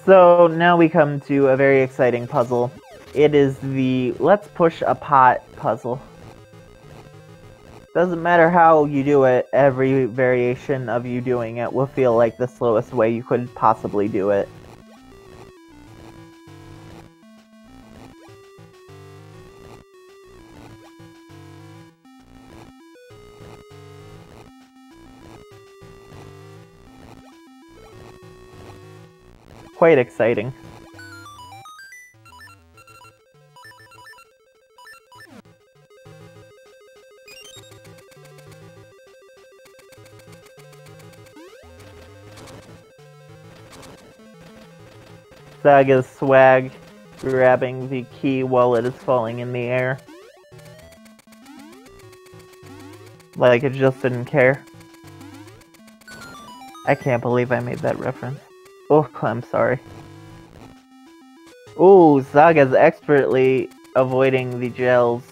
So now we come to a very exciting puzzle. It is the let's push a pot puzzle. Doesn't matter how you do it, every variation of you doing it will feel like the slowest way you could possibly do it. Quite exciting. Saga's swag, grabbing the key while it is falling in the air. Like it just didn't care. I can't believe I made that reference. Oh, I'm sorry. Ooh, Saga's expertly avoiding the gels.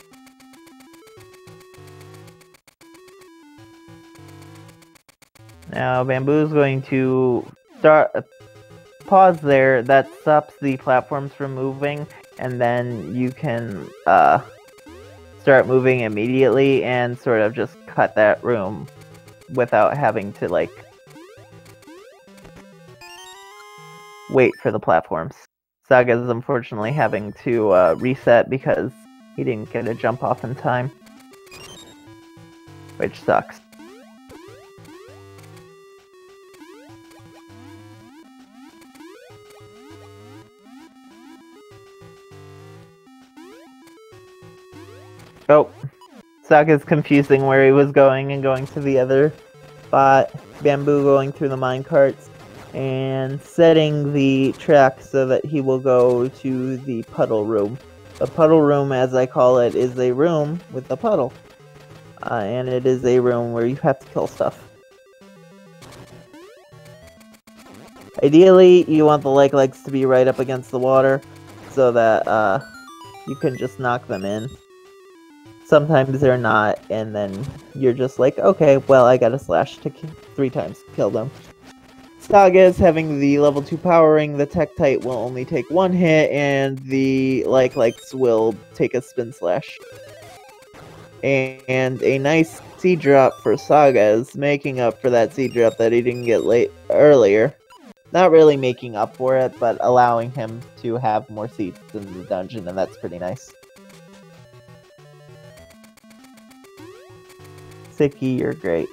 Now, Bamboo's going to pause there. That stops the platforms from moving, and then you can start moving immediately and sort of just cut that room without having to, like, wait for the platforms. Saga is unfortunately having to reset because he didn't get a jump off in time, which sucks. Oh, Saga's confusing where he was going and going to the other spot. Bamboo going through the minecarts and setting the track so that he will go to the puddle room. The puddle room, as I call it, is a room with a puddle. And it is a room where you have to kill stuff. Ideally, you want the legs to be right up against the water so that you can just knock them in. Sometimes they're not, and then you're just like, okay, well, I got a slash to 3 times to kill them. Sagaz, having the level 2 powering, the Tektite will only take 1 hit, and the likes will take a spin slash. And a nice seed drop for Sagaz, making up for that seed drop that he didn't get earlier. Not really making up for it, but allowing him to have more seeds in the dungeon, and that's pretty nice. Sicky, you're great.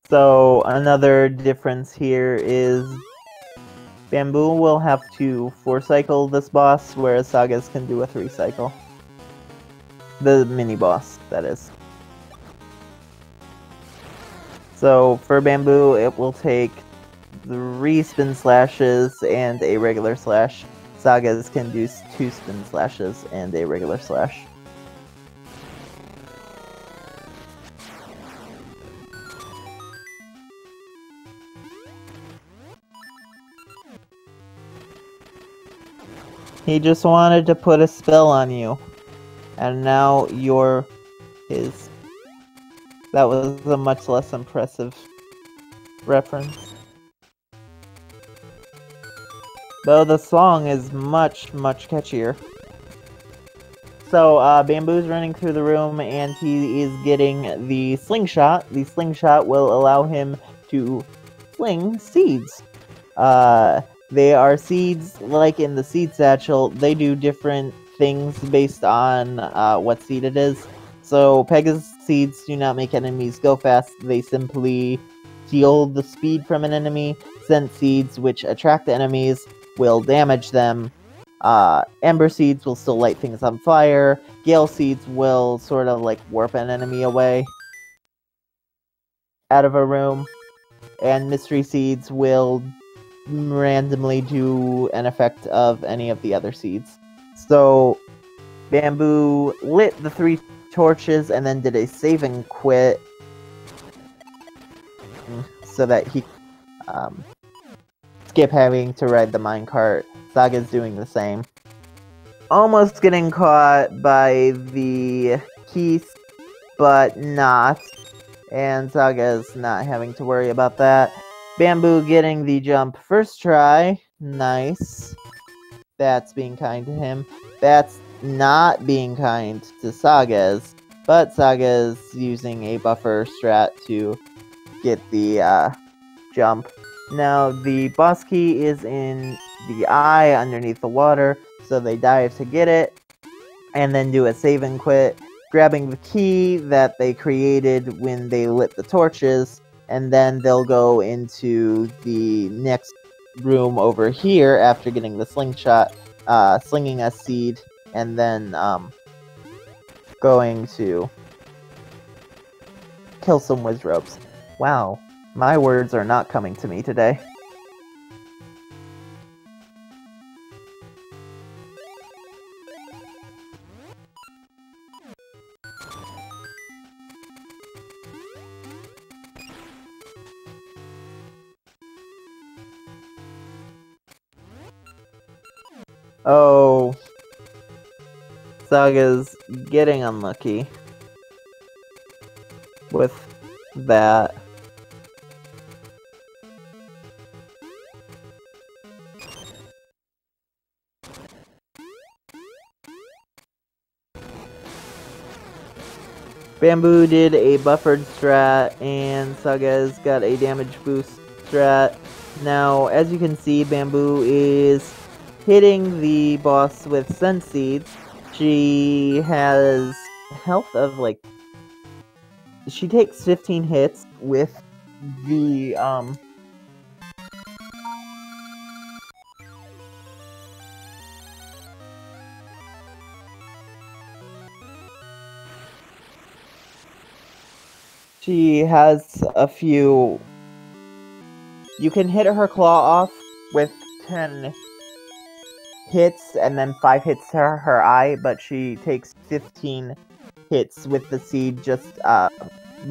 So another difference here is Bamboo will have to 4-cycle this boss, whereas Sagaz can do a 3-cycle. The mini-boss, that is. So for Bamboo, it will take 3 spin slashes and a regular slash. Sagaz can do 2 spin slashes and a regular slash. He just wanted to put a spell on you, and now you're his. That was a much less impressive reference. Though the song is much, much catchier. So, Bamboo's running through the room, and he is getting the slingshot. The slingshot will allow him to sling seeds. They are seeds, like in the seed satchel. They do different things based on what seed it is. So Pegasus seeds do not make enemies go fast, they simply steal the speed from an enemy. Scent seeds, which attract enemies, will damage them. Ember seeds will still light things on fire. Gale seeds will sort of like warp an enemy away out of a room. And mystery seeds will randomly do an effect of any of the other seeds. So Bamboo lit the 3 torches and then did a save and quit so that he skip having to ride the minecart. Saga's doing the same. Almost getting caught by the keys, but not. And Saga's not having to worry about that. Bamboo getting the jump first try. Nice. That's being kind to him. That's not being kind to Sagaz. But Sagaz using a buffer strat to get the jump. Now the boss key is in the eye underneath the water, so they dive to get it, and then do a save and quit, grabbing the key that they created when they lit the torches, and then they'll go into the next room over here after getting the slingshot, slinging a seed, and then going to kill some Wizropes. Wow, my words are not coming to me today. Oh, Saga's getting unlucky with that. Bamboo did a buffered strat, and Sagaz got a damage boost strat. Now, as you can see, Bamboo is hitting the boss with Sense Seeds. She has health of, like... She takes 15 hits with the, She has a few... You can hit her claw off with 10 hits, and then 5 hits to her eye, but she takes 15 hits with the seed, just,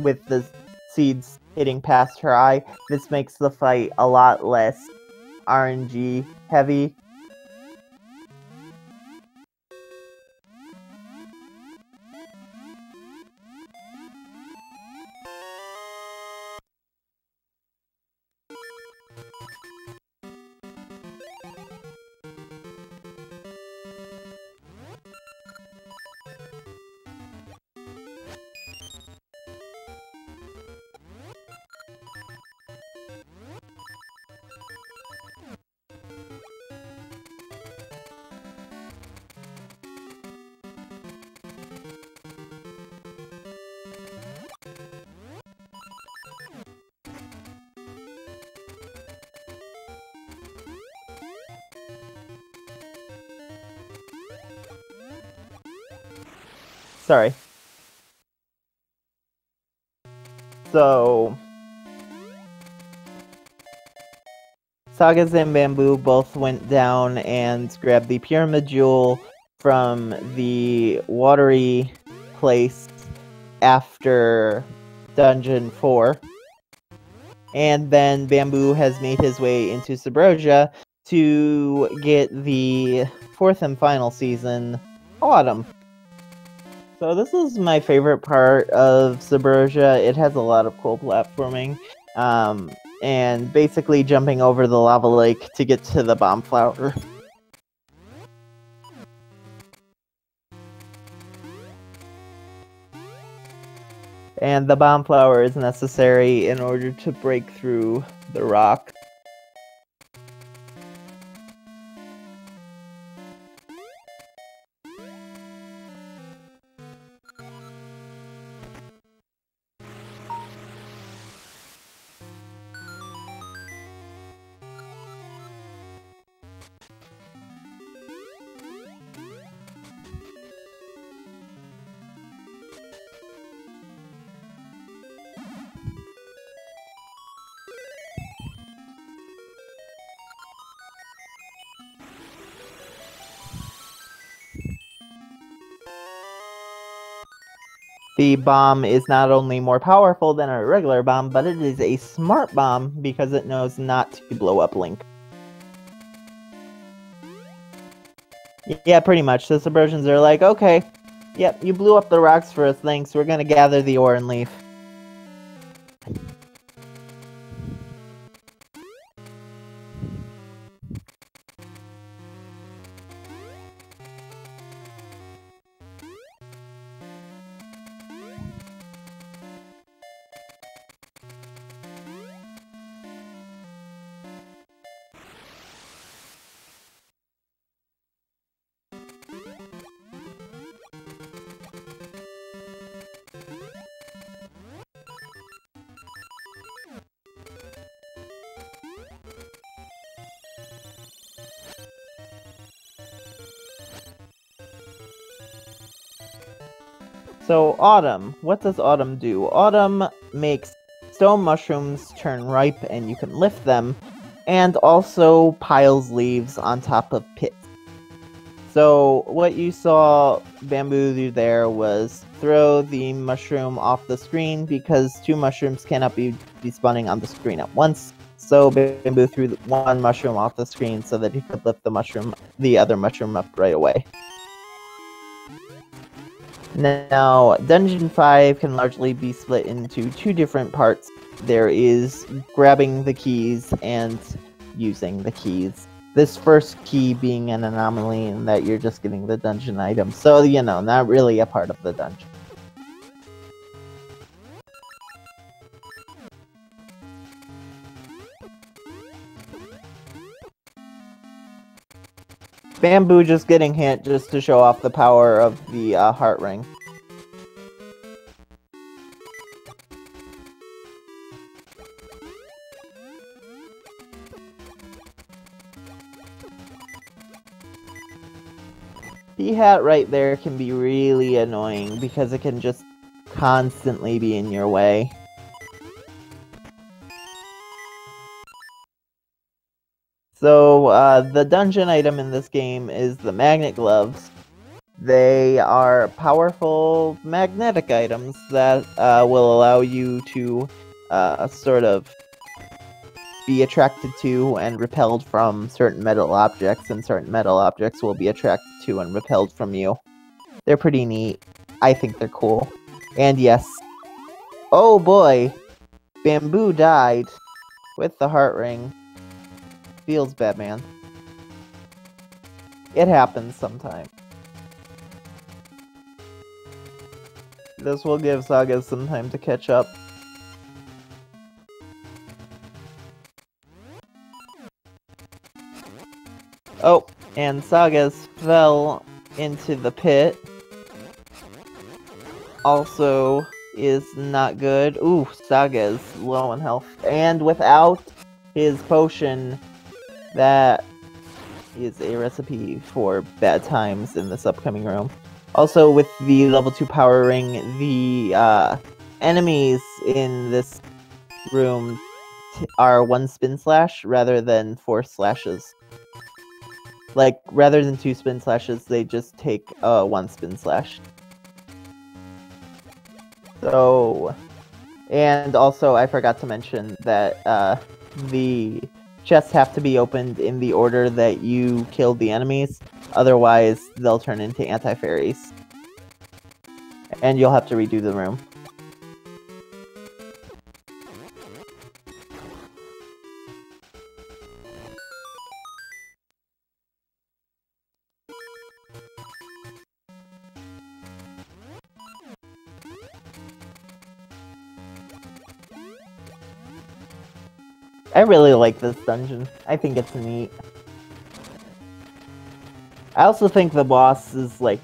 with the seeds hitting past her eye. This makes the fight a lot less RNG heavy. Sorry. So... Sagaz and Bamboo both went down and grabbed the Pyramid Jewel from the watery place after Dungeon 4. And then Bamboo has made his way into Subrosia to get the 4th and final season, Autumn. So this is my favorite part of Subrosia. It has a lot of cool platforming, and basically jumping over the lava lake to get to the bomb flower. And the bomb flower is necessary in order to break through the rock. The bomb is not only more powerful than a regular bomb, but it is a smart bomb because it knows not to blow up Link. Yeah, pretty much. The Subversians are like, okay, yep, you blew up the rocks for us, thanks. We're gonna gather the ore and leave. So, Autumn. What does Autumn do? Autumn makes stone mushrooms turn ripe and you can lift them, and also piles leaves on top of pits. So, what you saw Bamboo do there was throw the mushroom off the screen because 2 mushrooms cannot be spawning on the screen at once. So, Bamboo threw one mushroom off the screen so that he could lift the other mushroom up right away. Now, Dungeon 5 can largely be split into 2 different parts. There is grabbing the keys and using the keys. This first key being an anomaly in that you're just getting the dungeon item. So, you know, not really a part of the dungeon. Bamboo just getting hit just to show off the power of the heart ring. The hat right there can be really annoying because it can just constantly be in your way. So, the dungeon item in this game is the magnet gloves. They are powerful magnetic items that will allow you to sort of be attracted to and repelled from certain metal objects, and certain metal objects will be attracted to and repelled from you. They're pretty neat. I think they're cool. And yes. Oh boy! Bamboo died with the heart ring. Feels bad, man. It happens sometimes. This will give Sagaz some time to catch up. Oh, and Sagaz fell into the pit. Also is not good. Ooh, Sagaz low in health. And without his potion, that is a recipe for bad times in this upcoming room. Also, with the level 2 power ring, the enemies in this room are 1 spin slash rather than 4 slashes. Like, rather than 2 spin slashes, they just take 1 spin slash. So, and also I forgot to mention that the chests have to be opened in the order that you killed the enemies, otherwise they'll turn into anti-fairies. And you'll have to redo the room. I really like this dungeon. I think it's neat. I also think the boss is, like,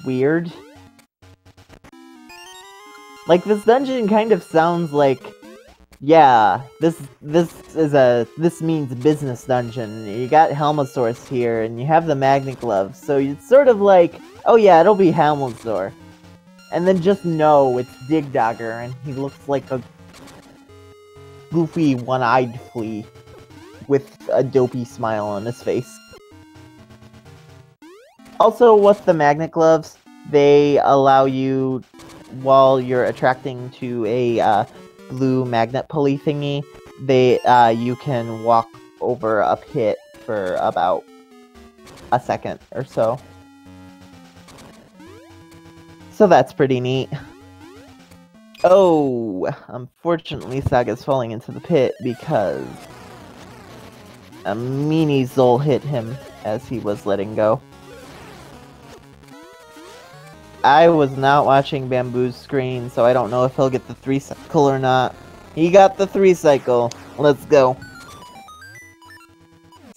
weird. Like, this dungeon kind of sounds like, yeah, this means business dungeon. You got Helmasaurus here, and you have the magnet gloves, so it's sort of like, oh yeah, it'll be Helmasaur. And then just know it's Digdogger, and he looks like a goofy, one-eyed flea with a dopey smile on his face. Also, with the magnet gloves, they allow you, while you're attracting to a blue magnet pulley thingy, you can walk over a pit for about a second or so. So that's pretty neat. Oh, unfortunately Saga's falling into the pit because a meanie Zol hit him as he was letting go. I was not watching Bamboo's screen, so I don't know if he'll get the 3-cycle or not. He got the 3-cycle. Let's go.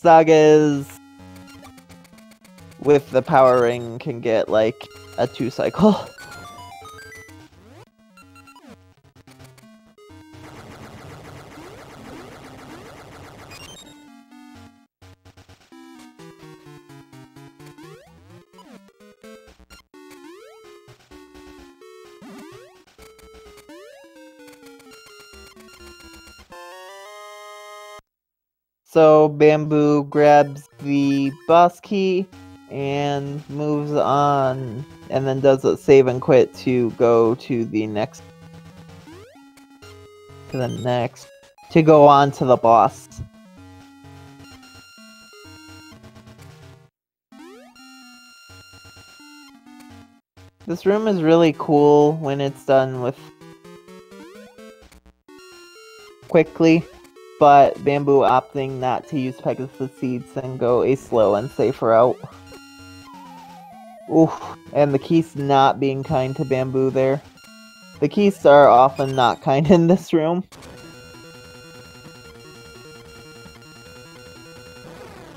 Sagaz, with the power ring, can get like a 2-cycle. So Bamboo grabs the boss key and moves on, and then does a save and quit to go to the next, to go on to the boss. This room is really cool when it's done with quickly, but Bamboo opting not to use Pegasus Seeds and go a slow and safer route. Oof, and the Keys not being kind to Bamboo there. The Keys are often not kind in this room.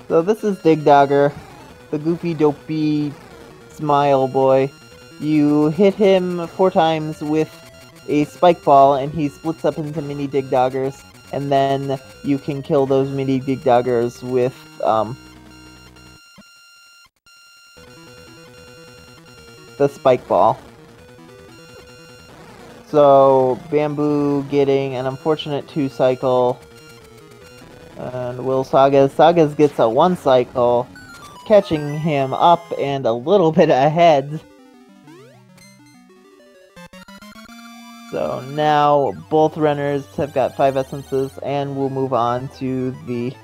So this is Dig Dogger, the goofy dopey smile boy. You hit him 4 times with a spike ball and he splits up into mini Dig Doggers, and then you can kill those mini Dig Doggers with the spike ball. So Bamboo getting an unfortunate 2-cycle, and will Sagaz gets a 1-cycle, catching him up and a little bit ahead. So now both runners have got 5 essences, and we'll move on to the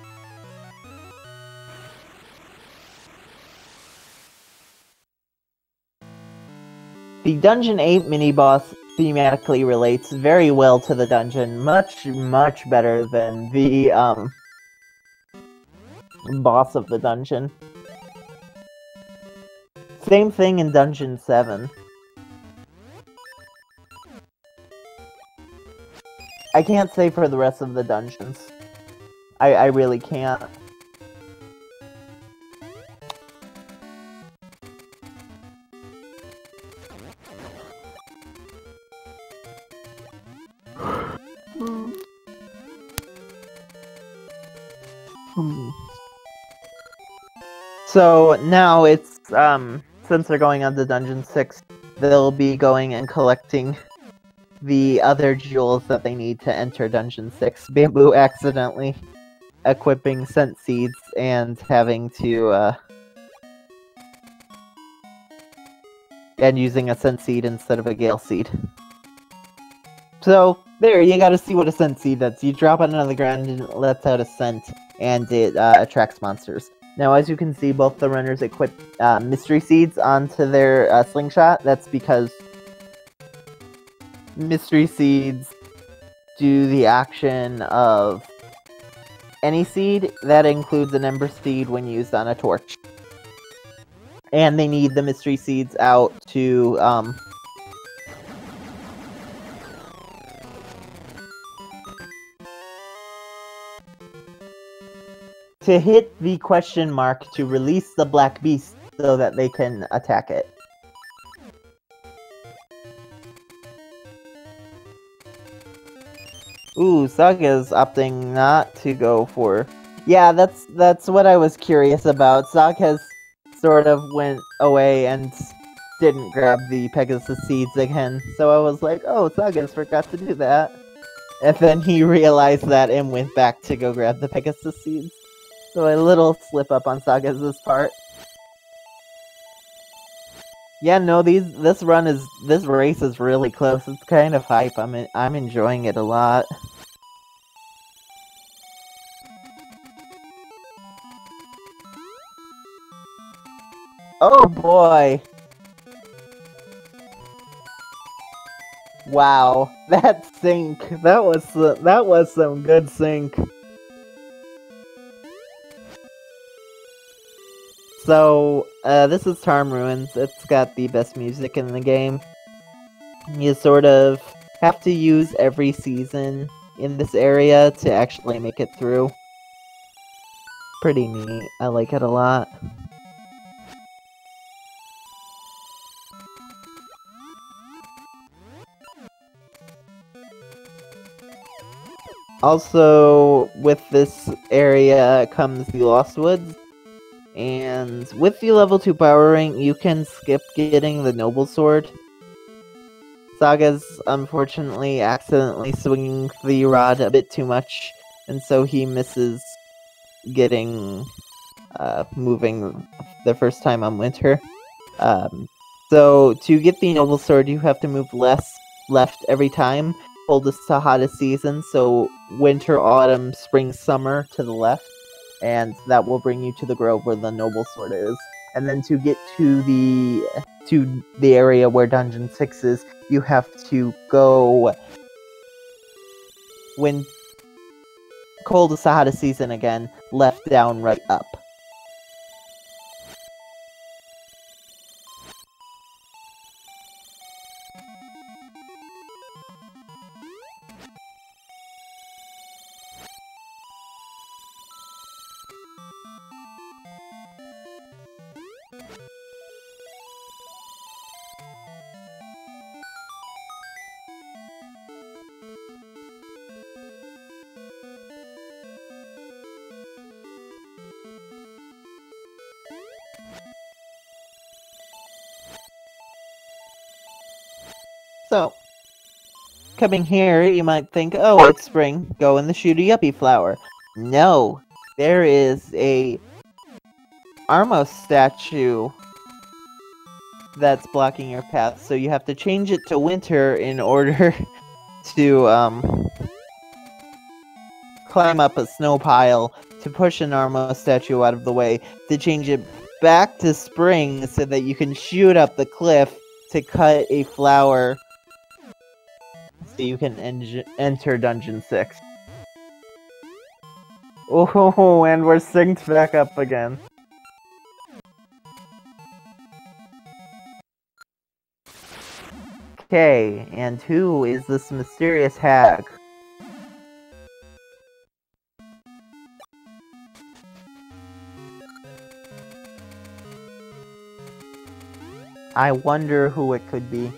Dungeon 8 mini-boss. Thematically relates very well to the dungeon, much better than the boss of the dungeon. Same thing in Dungeon 7. I can't say for the rest of the dungeons. I really can't. So now it's, since they're going on to Dungeon 6, they'll be going and collecting the other jewels that they need to enter Dungeon 6. Bamboo accidentally equipping scent seeds and having to, and using a scent seed instead of a gale seed. So, there, you gotta see what a scent seed does. You drop it on the ground and it lets out a scent, and it attracts monsters. Now, as you can see, both the runners equip mystery seeds onto their slingshot. That's because mystery seeds do the action of any seed. That includes an ember seed when used on a torch. And they need the mystery seeds out to hit the question mark to release the black beast so that they can attack it. Ooh, Saga's opting not to go for... Yeah, that's what I was curious about. Sagaz sort of went away and didn't grab the Pegasus seeds again. So I was like, oh, Sagaz forgot to do that. And then he realized that and went back to go grab the Pegasus seeds. So a little slip up on Sagaz's part. Yeah, no, this race is really close. It's kind of hype. I'm enjoying it a lot. Oh boy. Wow, that sync. That was some good sync. So, this is Charm Ruins. It's got the best music in the game. You sort of have to use every season in this area to actually make it through. Pretty neat. I like it a lot. Also, with this area comes the Lost Woods. And with the level 2 power rank, you can skip getting the Noble Sword. Sagaz, unfortunately, accidentally swinging the rod a bit too much, and so he misses getting, moving the first time on Winter. So, to get the Noble Sword, you have to move left every time. Coldest to hottest season, so Winter, Autumn, Spring, Summer to the left. And that will bring you to the grove where the Noble Sword is. And then to get to the area where Dungeon 6 is, you have to go when coldest to hottest season again, left, down, right, up. So, coming here, you might think, oh, it's spring, go in the Shooty Yuppie flower. No, there is a Armos statue that's blocking your path, so you have to change it to winter in order to, climb up a snow pile to push an Armos statue out of the way, to change it back to spring so that you can shoot up the cliff to cut a flower so you can enter Dungeon 6. Oh, and we're synced back up again. Okay, and who is this mysterious hag? I wonder who it could be.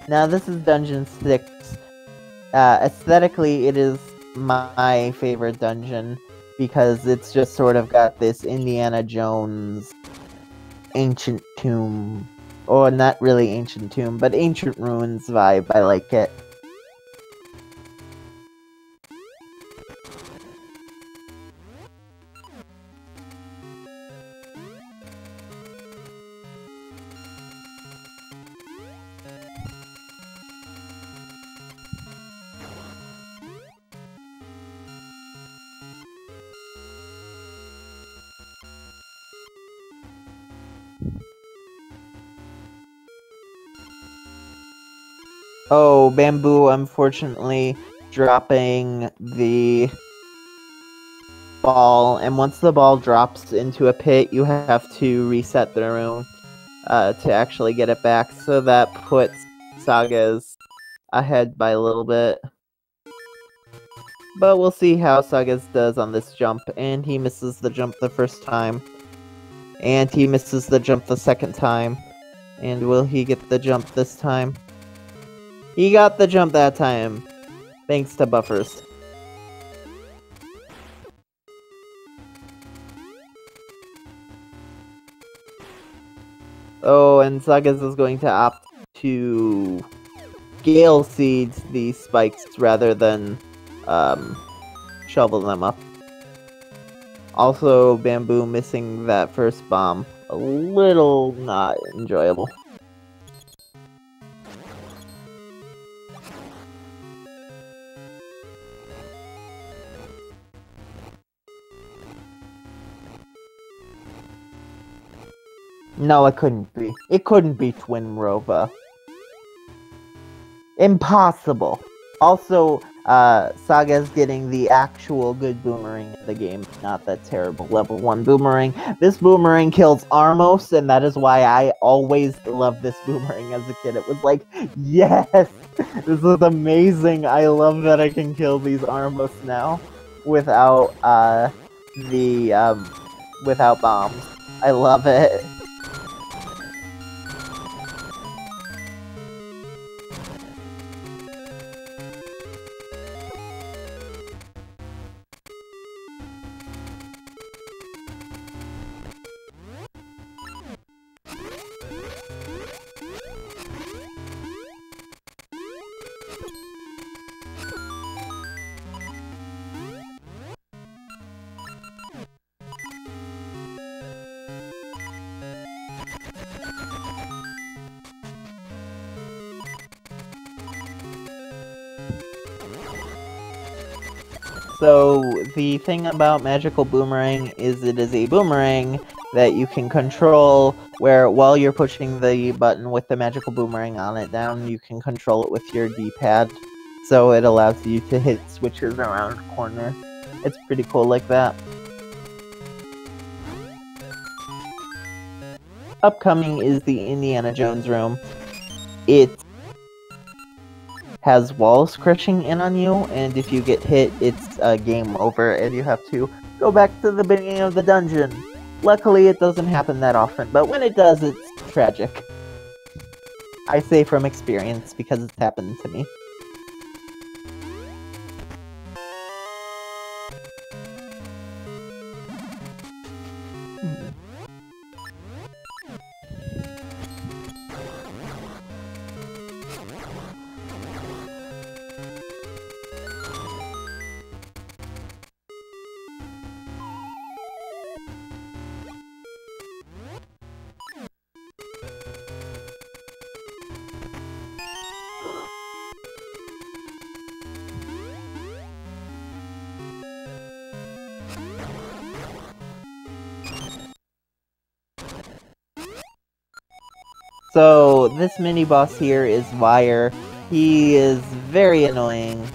Now, this is Dungeon 6. Aesthetically, it is my favorite dungeon because it's just sort of got this Indiana Jones ancient tomb, or not really ancient tomb, but ancient ruins vibe. I like it. Oh, Bamboo, unfortunately, dropping the ball, and once the ball drops into a pit, you have to reset the room to actually get it back, so that puts Sagaz ahead by a little bit. But we'll see how Sagaz does on this jump, and he misses the jump the first time. And he misses the jump the second time. And will he get the jump this time? He got the jump that time, thanks to buffers. Oh, and Sagaz is going to opt to Gale Seed the spikes rather than shovel them up. Also, Bamboo missing that first bomb. A little not enjoyable. No, it couldn't be. It couldn't be Twin Rova. Impossible. Also, Saga's getting the actual good boomerang in the game, not that terrible level 1 boomerang. This boomerang kills Armos, and that is why I always loved this boomerang as a kid. It was like, yes! This is amazing! I love that I can kill these Armos now without, without bombs. I love it. So, the thing about Magical Boomerang is it is a boomerang that you can control, where while you're pushing the button with the Magical Boomerang on it down, you can control it with your D-pad. So it allows you to hit switches around corners. It's pretty cool like that. Upcoming is the Indiana Jones room. It has walls crushing in on you, and if you get hit, it's game over, and you have to go back to the beginning of the dungeon. Luckily, it doesn't happen that often, but when it does, it's tragic. I say from experience, because it's happened to me. So, this mini-boss here is Wire. He is very annoying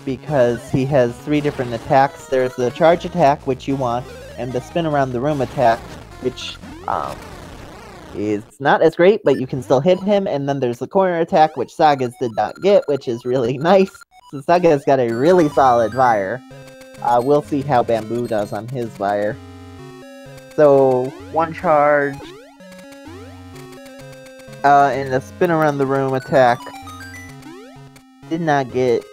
because he has 3 different attacks. There's the charge attack, which you want, and the spin around the room attack, which is not as great, but you can still hit him. And then there's the corner attack, which Sagaz did not get, which is really nice. So Sagaz got a really solid Wire. We'll see how Bamboo does on his Wire. So, 1 charge, and the spin around the room attack did not hit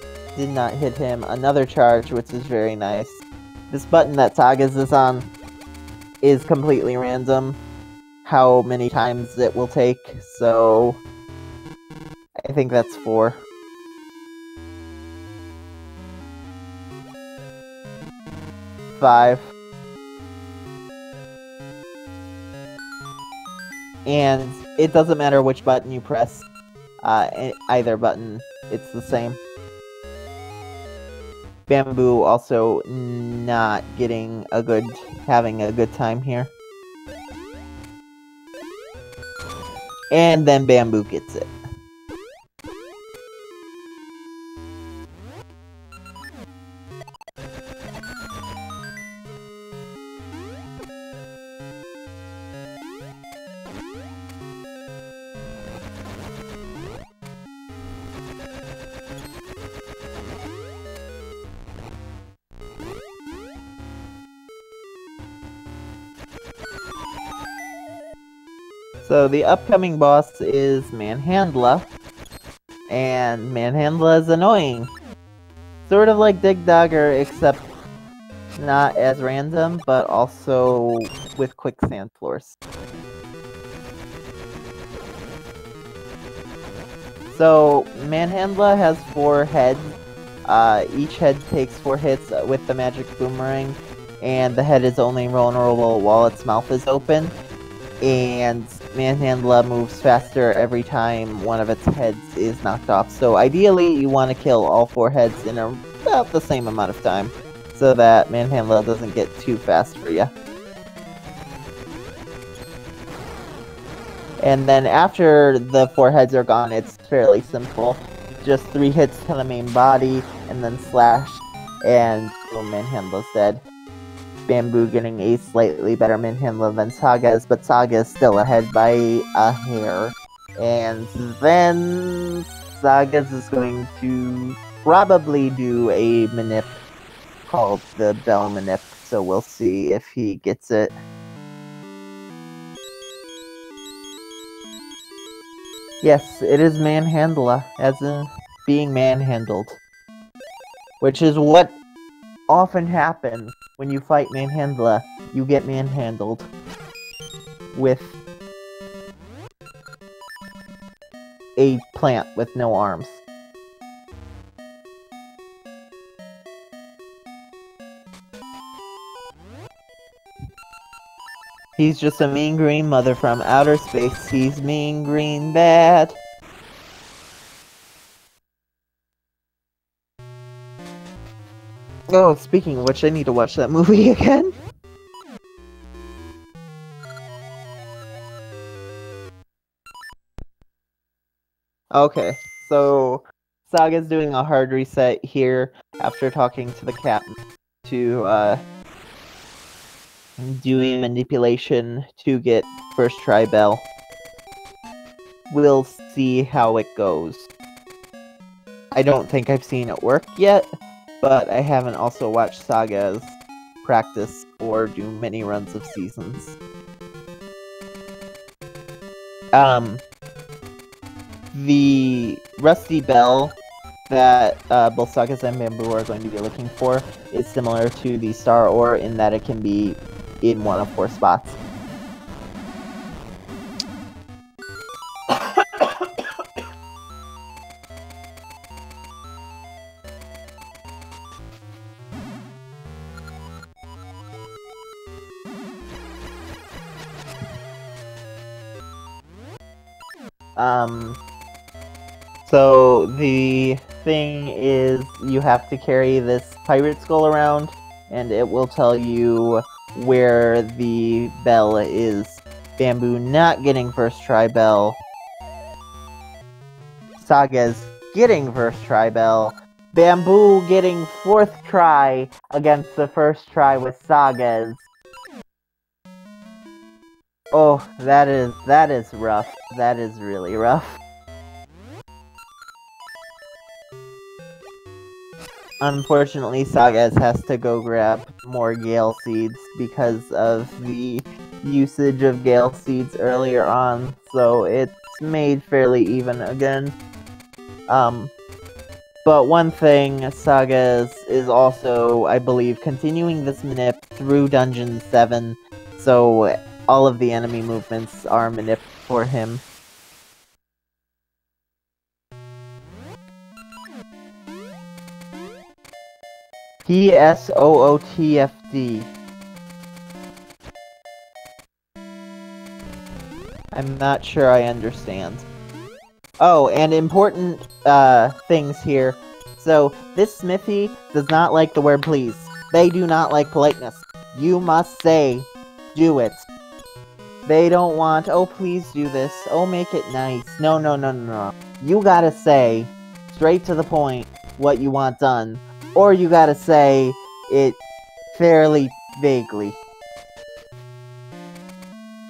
him. Another charge, which is very nice. This button that Sagaz is on is completely random, how many times it will take, so I think that's 4. Five. And it doesn't matter which button you press, either button, it's the same. Bamboo also not having a good time here. And then Bamboo gets it. So the upcoming boss is Manhandla, and Manhandla is annoying. Sort of like Dig Dogger, except not as random, but also with quicksand floors. So Manhandla has 4 heads. Each head takes 4 hits with the magic boomerang, and the head is only vulnerable while its mouth is open. And Manhandla moves faster every time one of its heads is knocked off. So ideally, you want to kill all 4 heads in about the same amount of time, so that Manhandla doesn't get too fast for you. And then after the 4 heads are gone, it's fairly simple. Just 3 hits to the main body, and then slash, and Manhandla's dead. Bamboo getting a slightly better Manhandla than Sagaz, but Sagaz still ahead by a hair. And then Sagaz is going to probably do a manip called the Bell Manip, so we'll see if he gets it. Yes, it is Manhandla, as in being manhandled. Which is what often happens when you fight Manhandla. You get manhandled with a plant with no arms. He's just a mean green mother from outer space. He's mean green bad. Oh, speaking of which, I need to watch that movie again. Okay, so Saga's doing a hard reset here after talking to the cat to doing manipulation to get first try Bell. We'll see how it goes. I don't think I've seen it work yet, but I haven't also watched Sagaz practice or do many runs of seasons. The Rusty Bell that both Sagaz and Bamboo are going to be looking for is similar to the Star Ore in that it can be in one of 4 spots. So the thing is, you have to carry this pirate skull around, and it will tell you where the bell is. Bamboo not getting first try Bell. Sagaz getting first try Bell. Bamboo getting 4th try against the first try with Sagaz. Oh, that is rough. That is really rough. Unfortunately, Sagaz has to go grab more Gale Seeds because of the usage of Gale Seeds earlier on, so it's made fairly even again. But one thing, Sagaz is also, I believe, continuing this manip through Dungeon 7, so all of the enemy movements are manip for him. PSOOTFD. I'm not sure I understand. Oh, and important things here. So, this smithy does not like the word please. They do not like politeness. You must say, do it. They don't want, oh please do this, oh make it nice. No, no, no, no, no. You gotta say, straight to the point, what you want done. Or you gotta say it fairly vaguely.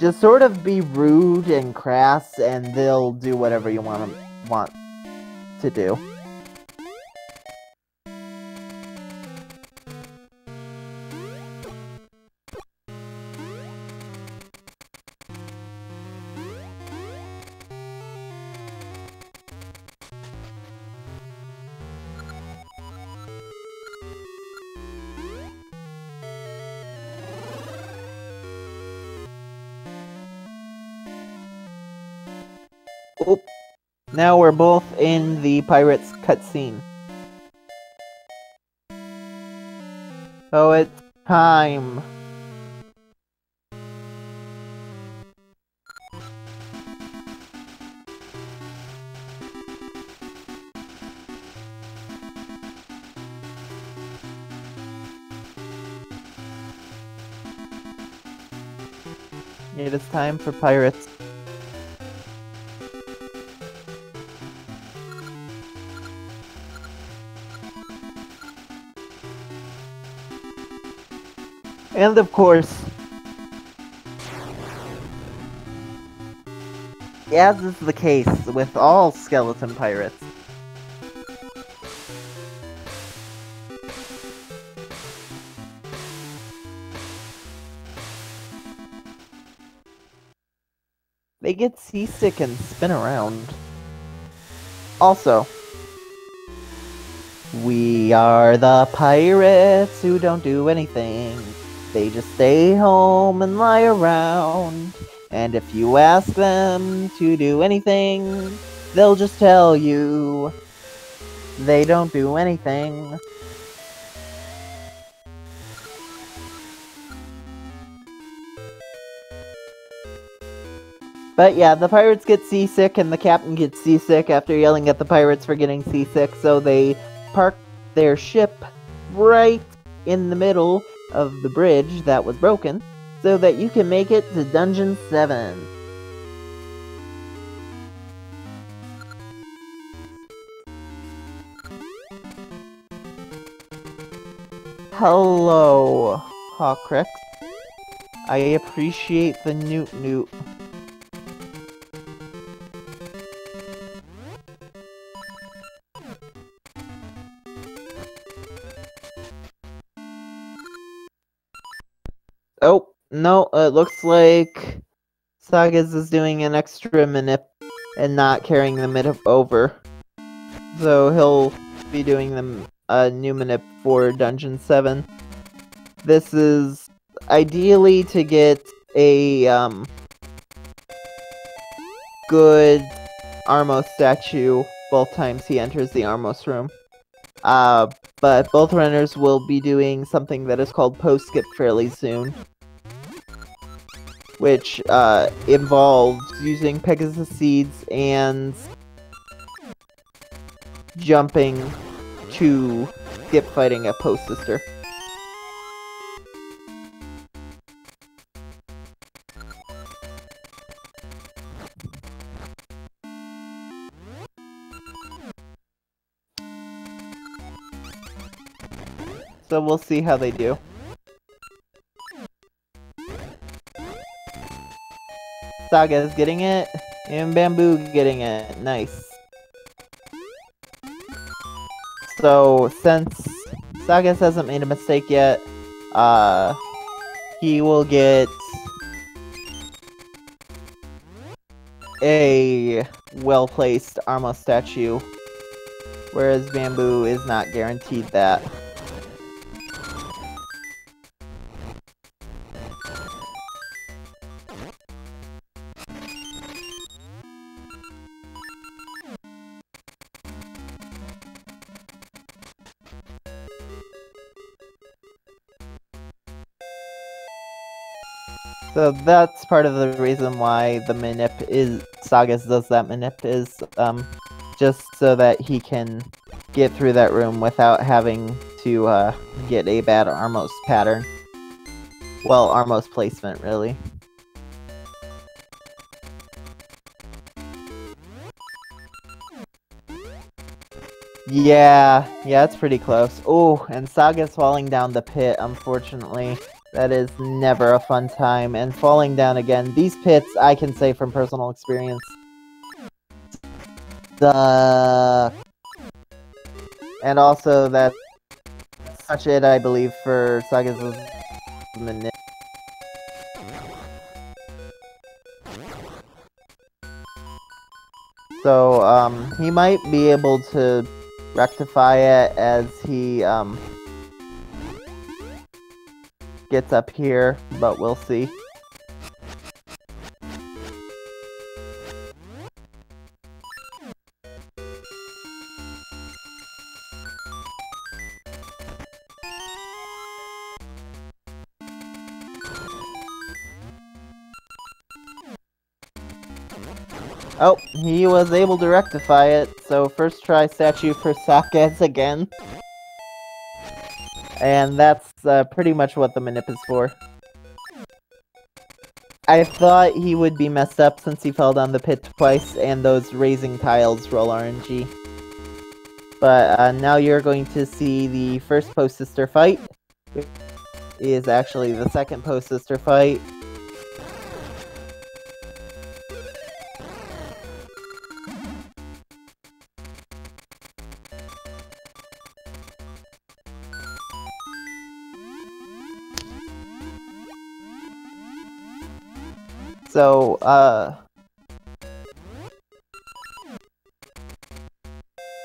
Just sort of be rude and crass, and they'll do whatever you want to do. Oop. Now we're both in the Pirates cutscene. So it's time. It is time for Pirates. And of course, as is the case with all skeleton pirates, they get seasick and spin around. Also, we are the pirates who don't do anything. They just stay home and lie around. And if you ask them to do anything, they'll just tell you they don't do anything. But yeah, the pirates get seasick and the captain gets seasick after yelling at the pirates for getting seasick, so they park their ship right in the middle of the bridge that was broken so that you can make it to Dungeon 7. Hello, Hawkrex. I appreciate the newt. Oh, no, it looks like Sagaz is doing an extra manip and not carrying the manip over. So he'll be doing a new manip for Dungeon 7. This is ideally to get a good Armos statue both times he enters the Armos room. But both runners will be doing something that is called post-skip fairly soon, which involves using Pegasus seeds and jumping to skip fighting a post sister. So we'll see how they do. Saga is getting it, and Bamboo getting it. Nice. So, since Sagaz hasn't made a mistake yet, he will get a well-placed Armos statue, whereas Bamboo is not guaranteed that. So that's part of the reason why the manip is Sagaz does that manip is just so that he can get through that room without having to get a bad Armos pattern. Well, Armos placement, really. Yeah, it's pretty close. Oh, and Sagaz falling down the pit, unfortunately. That is never a fun time. And falling down again. These pits, I can say from personal experience, suck. And also, that's such it, I believe, for Sagaz's manip. So, he might be able to rectify it as he, gets up here, but we'll see. Oh, he was able to rectify it, so first try statue for Sagaz again. And that's pretty much what the manip is for. I thought he would be messed up since he fell down the pit twice, and those raising tiles roll RNG. But now you're going to see the first post-sister fight, is actually the second post-sister fight. So,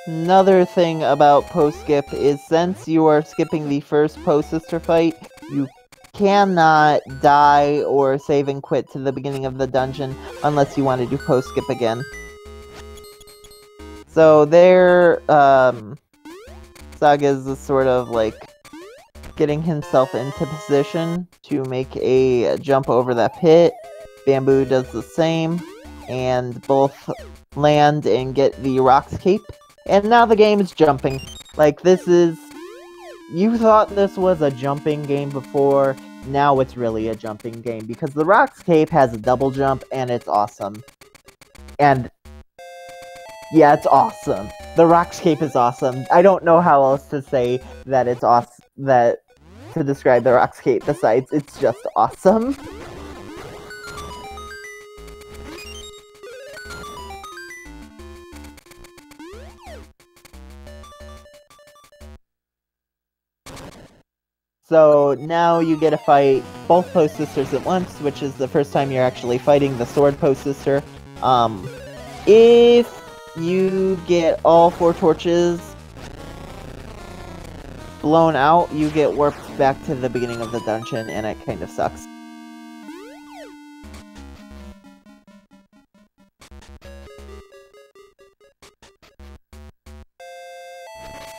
another thing about post-skip is since you are skipping the first post-sister fight, you cannot die or save and quit to the beginning of the dungeon unless you want to do post-skip again. So there, Sagaz is sort of like getting himself into position to make a jump over that pit. Bamboo does the same, and both land and get the Rock's Cape. And now the game is jumping. Like, this is... You thought this was a jumping game before, now it's really a jumping game, because the Rock's Cape has a double jump, and it's awesome. And... yeah, it's awesome. The Rock's Cape is awesome. I don't know how else to say that it's awesome, to describe the Rock's Cape besides it's just awesome. So now you get to fight both post-sisters at once, which is the first time you're actually fighting the sword post-sister. If you get all 4 torches blown out, you get warped back to the beginning of the dungeon, and it kind of sucks.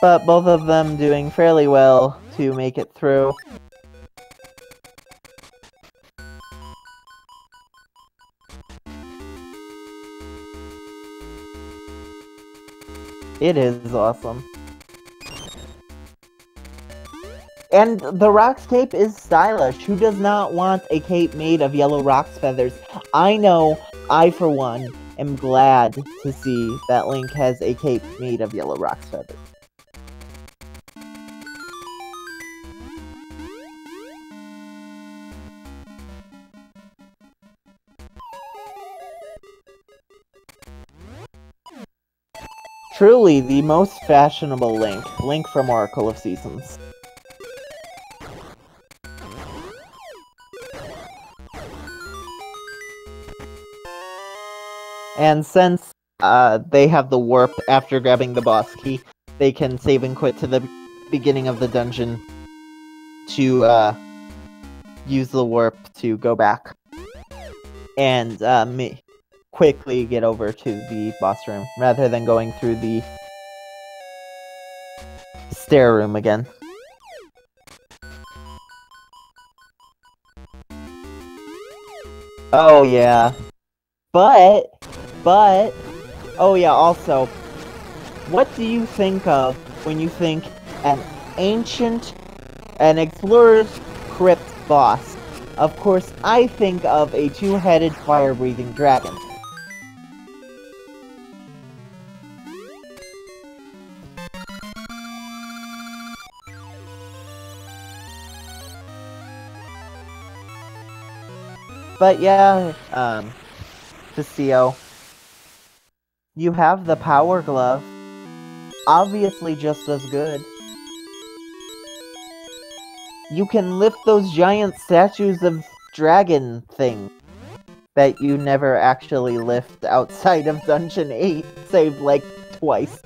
But both of them doing fairly well to make it through. It is awesome. And the Rock's Cape is stylish. Who does not want a cape made of yellow rock's feathers? I know, I for one, am glad to see that Link has a cape made of yellow rock's feathers. Truly the most fashionable Link. Link from Oracle of Seasons. And since they have the warp after grabbing the boss key, they can save and quit to the beginning of the dungeon to use the warp to go back and quickly get over to the boss room, rather than going through the stair room again. Oh yeah. But, oh yeah, also, what do you think of when you think an explorer's crypt boss? Of course, I think of a 2-headed fire-breathing dragon. But yeah, Ficio, you have the power glove. Obviously just as good. You can lift those giant statues of dragon things that you never actually lift outside of Dungeon 8, save like twice.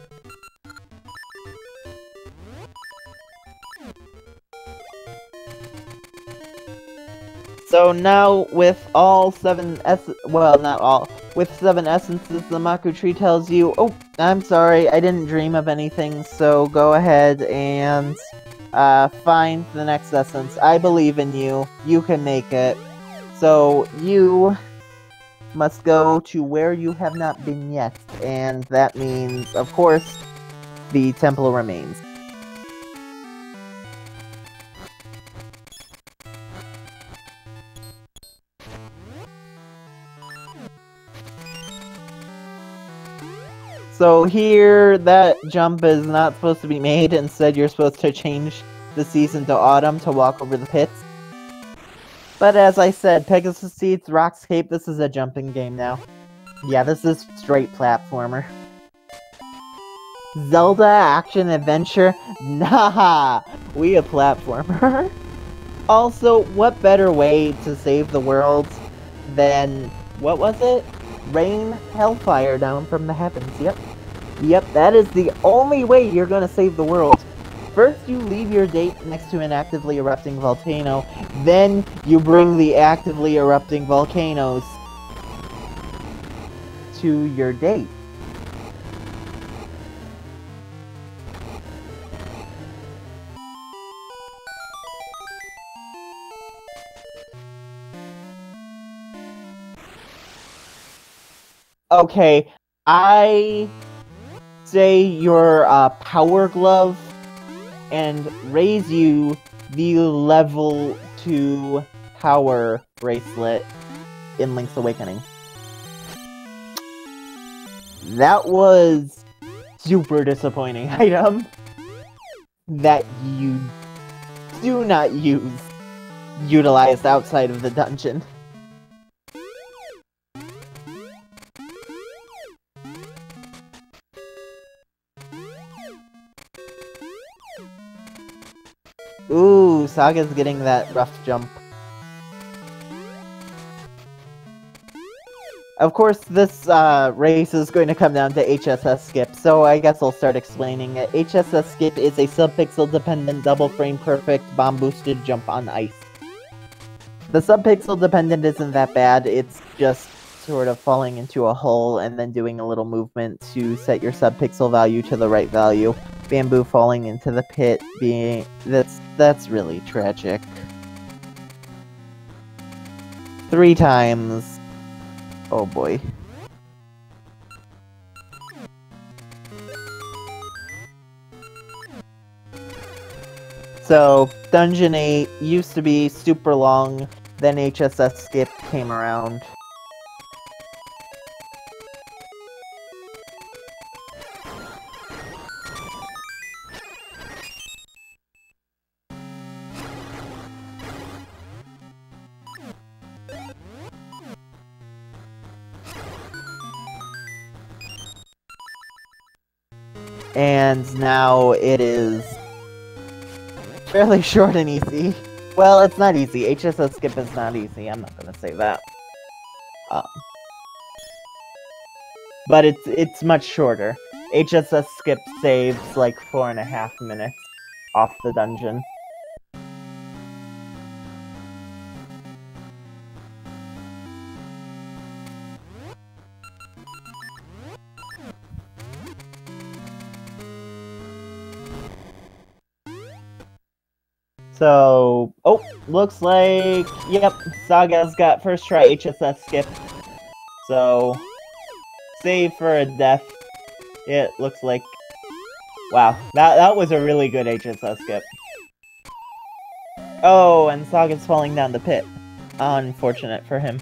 So now, with all 7 well, not all, with 7 essences, the Maku Tree tells you, oh, I'm sorry, I didn't dream of anything, so go ahead and find the next essence. I believe in you. You can make it. So you must go to where you have not been yet, and that means, of course, the Temple Remains. So here, that jump is not supposed to be made. Instead, you're supposed to change the season to autumn to walk over the pits. But as I said, Pegasus Seeds, Rockscape, this is a jumping game now. Yeah, this is straight platformer. Zelda Action Adventure? Nah, we a platformer. Also, what better way to save the world than, what was it? Rain hellfire down from the heavens, yep. Yep, that is the only way you're gonna save the world. First, you leave your date next to an actively erupting volcano, then you bring the actively erupting volcanoes to your date. Okay, I say your power glove and raise you the level 2 power bracelet in Link's Awakening. That was super disappointing item that you do not utilize outside of the dungeon. Ooh, Saga's getting that rough jump. Of course, this race is going to come down to HSS Skip, so I guess I'll start explaining it. HSS Skip is a sub-pixel-dependent, double-frame perfect, bomb-boosted jump on ice. The sub-pixel-dependent isn't that bad, it's just sort of falling into a hole and then doing a little movement to set your sub-pixel value to the right value. Bamboo falling into the pit being... That's really tragic. 3 times. Oh boy. So, Dungeon 8 used to be super long, then HSS Skip came around. And now it is fairly short and easy. Well, it's not easy. HSS Skip is not easy. I'm not gonna say that. But it's much shorter. HSS Skip saves like 4.5 minutes off the dungeon. So, oh, looks like, yep, Sagaz got first try HSS Skip. So, save for a death. It looks like, wow, that was a really good HSS Skip. Oh, and Sagaz falling down the pit. Unfortunate for him.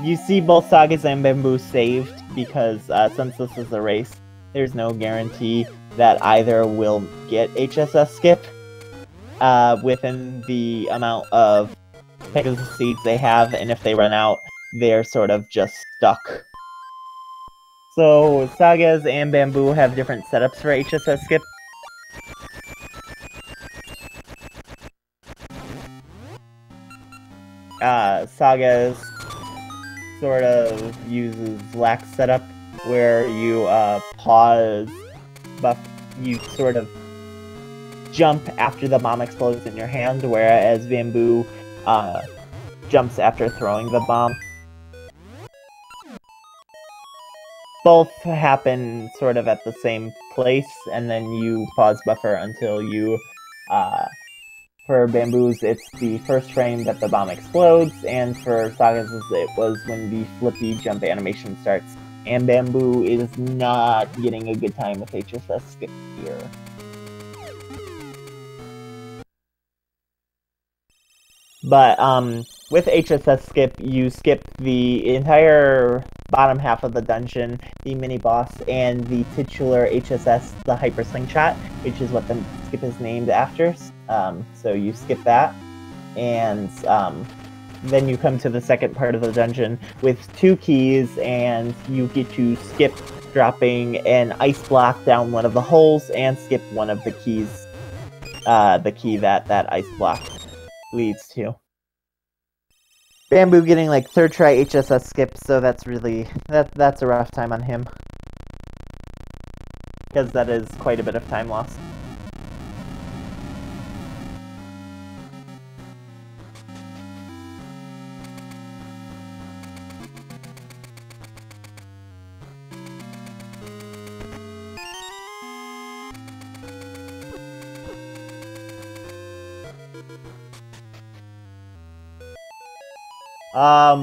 You see both Sagaz and Bamboo saved because since this is a race, there's no guarantee that either will get HSS Skip. Within the amount of Pegasus Seeds they have, and if they run out, they're sort of just stuck. So, Sagaz and Bamboo have different setups for HSS Skip. Sagaz sort of uses lax setup, where you pause, buff, you sort of jump after the bomb explodes in your hand, whereas Bamboo jumps after throwing the bomb. Both happen sort of at the same place, and then you pause buffer until you, for Bamboo's, it's the first frame that the bomb explodes, and for Sagaz's, it was when the flippy jump animation starts. And Bamboo is not getting a good time with HSS Skip here. But, with HSS Skip, you skip the entire bottom half of the dungeon, the mini-boss, and the titular HSS, the Hyper Slingshot, which is what the skip is named after. So you skip that, and then you come to the second part of the dungeon with 2 keys, and you get to skip dropping an ice block down one of the holes and skip one of the keys, the key that ice block leads to. Bamboo getting like 3rd try HSS skip, so that's really that's a rough time on him, because that is quite a bit of time lost.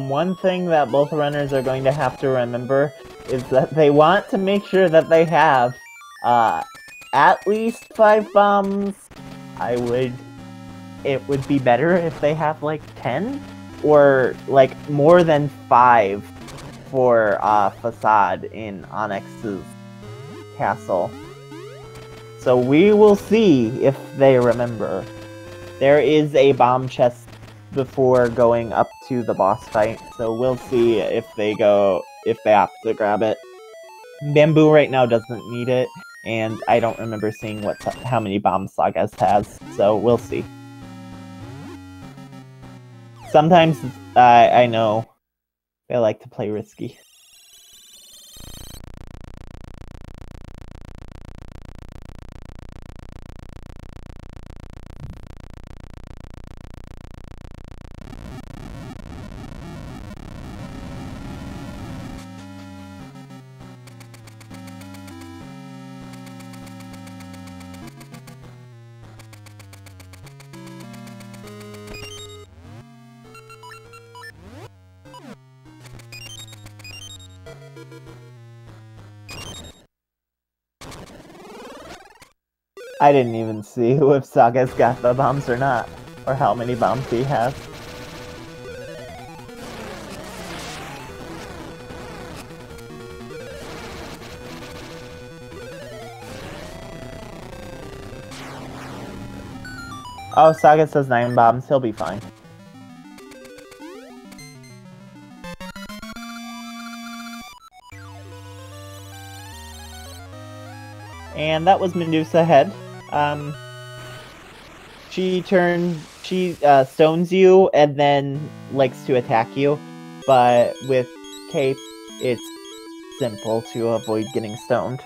One thing that both runners are going to have to remember is that they want to make sure that they have, at least 5 bombs. It would be better if they have, like, 10? Or, like, more than 5 for, Facade in Onyx's castle. So we will see if they remember. There is a bomb chest before going up to the boss fight, so we'll see if they opt to grab it. Bamboo right now doesn't need it, and I don't remember seeing how many bombs Sagaz has, so we'll see. Sometimes I know they like to play risky. I didn't even see if Sagaz got the bombs or not, or how many bombs he has. Oh, Sagaz has 9 bombs, he'll be fine. And that was Medusa Head. She stones you and then likes to attack you, but with Cape, it's simple to avoid getting stoned.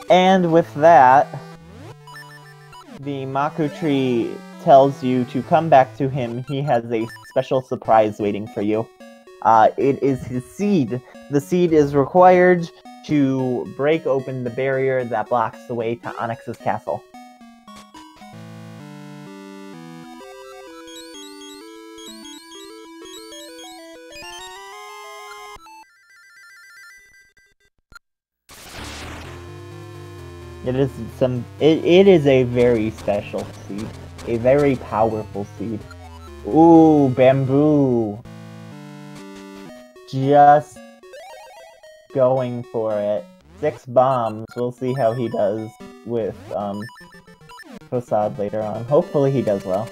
And with that, the Maku tree tells you to come back to him. He has a special surprise waiting for you. It is his seed. The seed is required to break open the barrier that blocks the way to Onyx's castle. It is a very special seed. A very powerful seed. Ooh, Bamboo. Just going for it. 6 bombs. We'll see how he does with Facade later on. Hopefully he does well.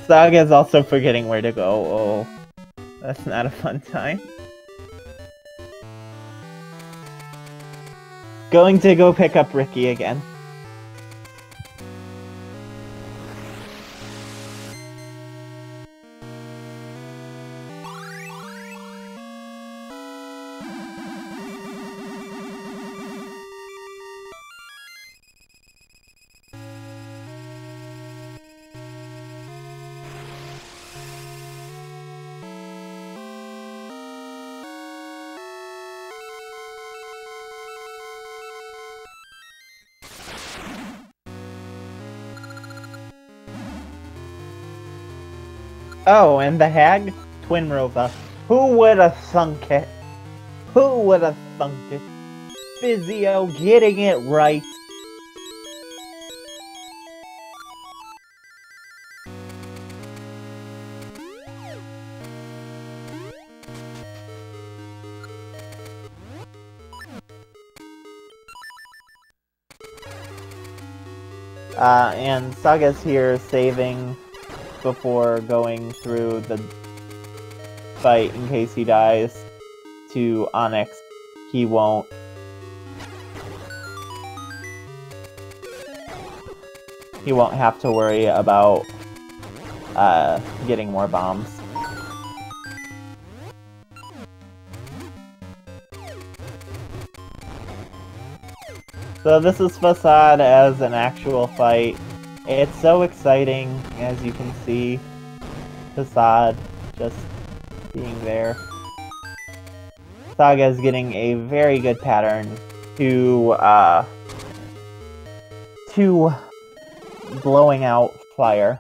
Saga's also forgetting where to go. Oh, that's not a fun time. Going to go pick up Ricky again. Oh, and the hag? Twin Rova. Who would have thunk it? Who would have thunk it? Physio getting it right. And Sagaz here saving before going through the fight in case he dies to Onyx. He won't. He won't have to worry about getting more bombs. So this is Facade as an actual fight. It's so exciting, as you can see. Facade just being there. Saga is getting a very good pattern to blowing out fire.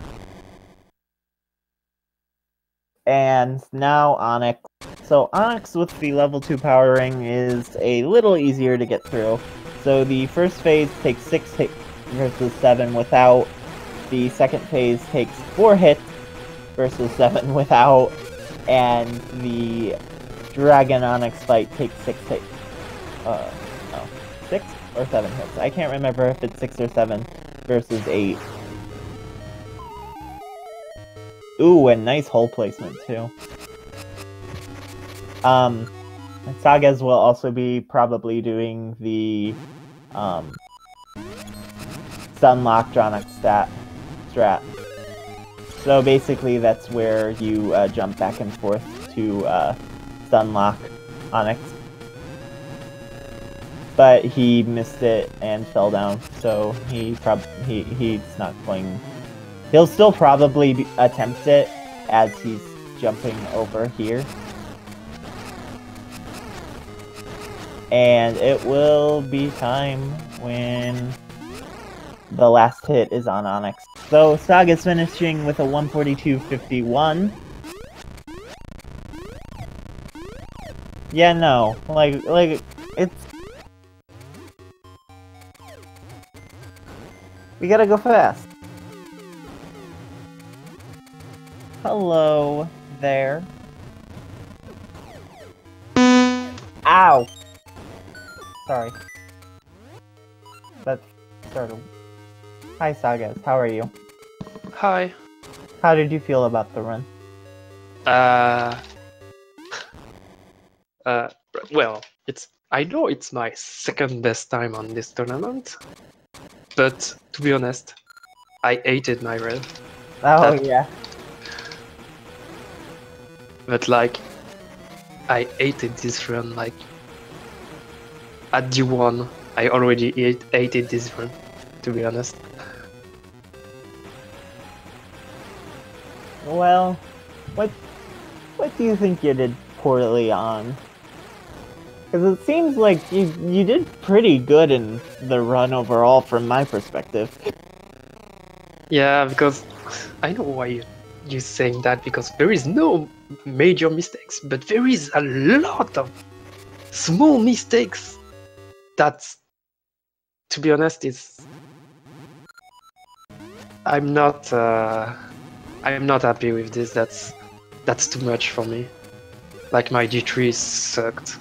And now Onyx. So Onyx with the level 2 power ring is a little easier to get through. So the first phase takes 6 hits versus 7 without. The second phase takes 4 hits versus 7 without. And the Dragon Onyx fight takes 6 hits. No. 6 or 7 hits. I can't remember if it's 6 or 7 versus 8. Ooh, and nice hole placement too. Sagaz will also be probably doing the Sunlock Dronic strat. So basically that's where you jump back and forth to Sunlock Onyx. But he missed it and fell down, so he's not going. He'll still probably attempt it as he's jumping over here. And it will be time when the last hit is on Onyx. So Saga's finishing with a 142.51. Yeah, no. Like it's... We gotta go fast. Hello there. Ow! Sorry. That started. Hi, Sagaz. How are you? Hi. How did you feel about the run? Well, I know it's my second best time on this tournament, but to be honest, I hated my run. Oh, yeah. But like, I hated this run. Like, at D1, I already hated this run, to be honest. Well, what do you think you did poorly on? Because it seems like you did pretty good in the run overall, from my perspective. Yeah, because I know why you're saying that, because there is no major mistakes, but there is a lot of small mistakes that, to be honest, I'm not happy with this. That's too much for me. Like, my D3 sucked,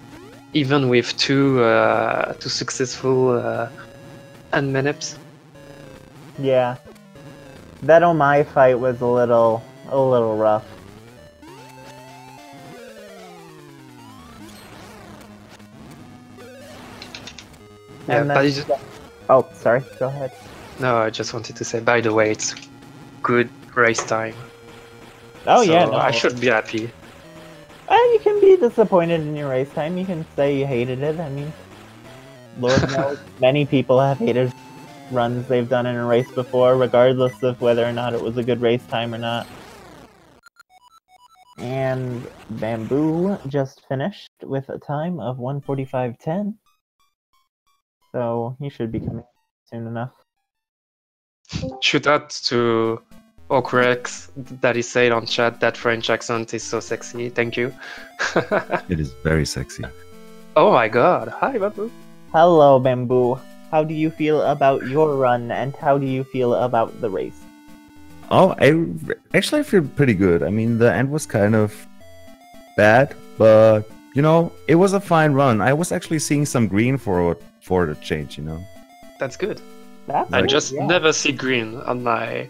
even with two successful unmanips. Yeah, that Omai fight was a little rough. Yeah, and then... Oh, sorry. Go ahead. No, I just wanted to say, by the way, it's good race time. Oh, so yeah, no. I should be happy. You can be disappointed in your race time. You can say you hated it. I mean, Lord knows many people have hated runs they've done in a race before, regardless of whether or not it was a good race time or not. And Bamboo just finished with a time of 1:45.10. So he should be coming soon enough. Shout out to Okrex that he said on chat that French accent is so sexy. Thank you. It is very sexy. Oh my god. Hi, Babu. Hello, Bamboo. How do you feel about your run, and how do you feel about the race? Oh, I feel pretty good. I mean, the end was kind of bad, but you know, it was a fine run. I was actually seeing some green for the change. You know, That's good. That's I good, just yeah. never see green on my.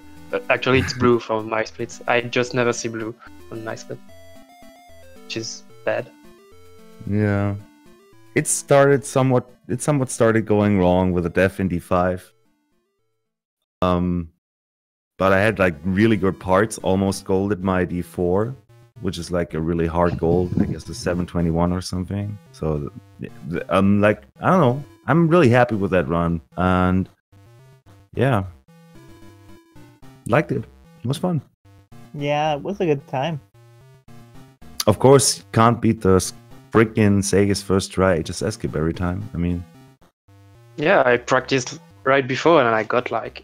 Actually, it's blue from my splits. I just never see blue on my split, which is bad. yeah. It somewhat started going wrong with a def in D5. But I had like really good parts, almost golded my D4, which is like a really hard gold, I guess the 721 or something. So like, I don't know, I'm really happy with that run, and yeah, liked it. It was fun. Yeah, it was a good time. Of course, can't beat the freaking Sagaz first try, just escape every time. I mean, Yeah, I practiced right before and I got like,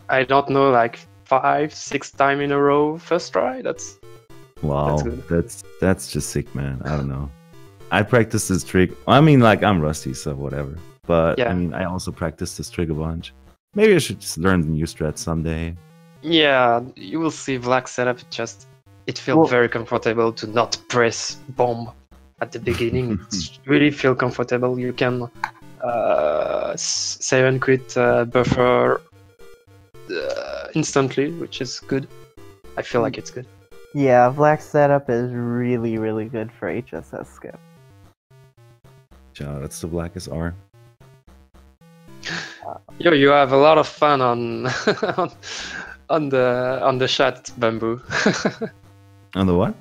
I don't know, like 5-6 times in a row first try. That's wow, good. that's just sick, man. I don't know. I practiced this trick. I mean, like, I'm rusty, so whatever. But Yeah. I mean, I also practiced this trick a bunch. Maybe I should just learn the new strat someday. Yeah, you will see Black setup. It feels Well- very comfortable to not press bomb at the beginning. It really feel comfortable. You can 7 quit buffer instantly, which is good. I feel like it's good. Yeah, Black setup is really, really good for HSS skip. Shout outs to Blackest R. Yo, you have a lot of fun on on the chat, Bamboo. On the what?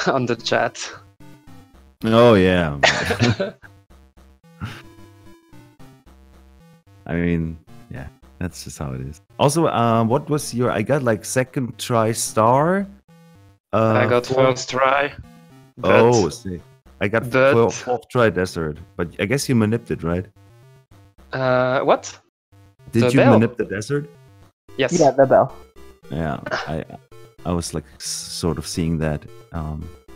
On the chat. Oh yeah. I mean, yeah, that's just how it is. Also, what was your? I got like second try star. I got fourth- first try. But, Oh, see. I got but- fourth try desert, but I guess you maniped it, right? What? Did The you bell. manip the desert? Yes. Yeah, the bell. Yeah, I was like sort of seeing that,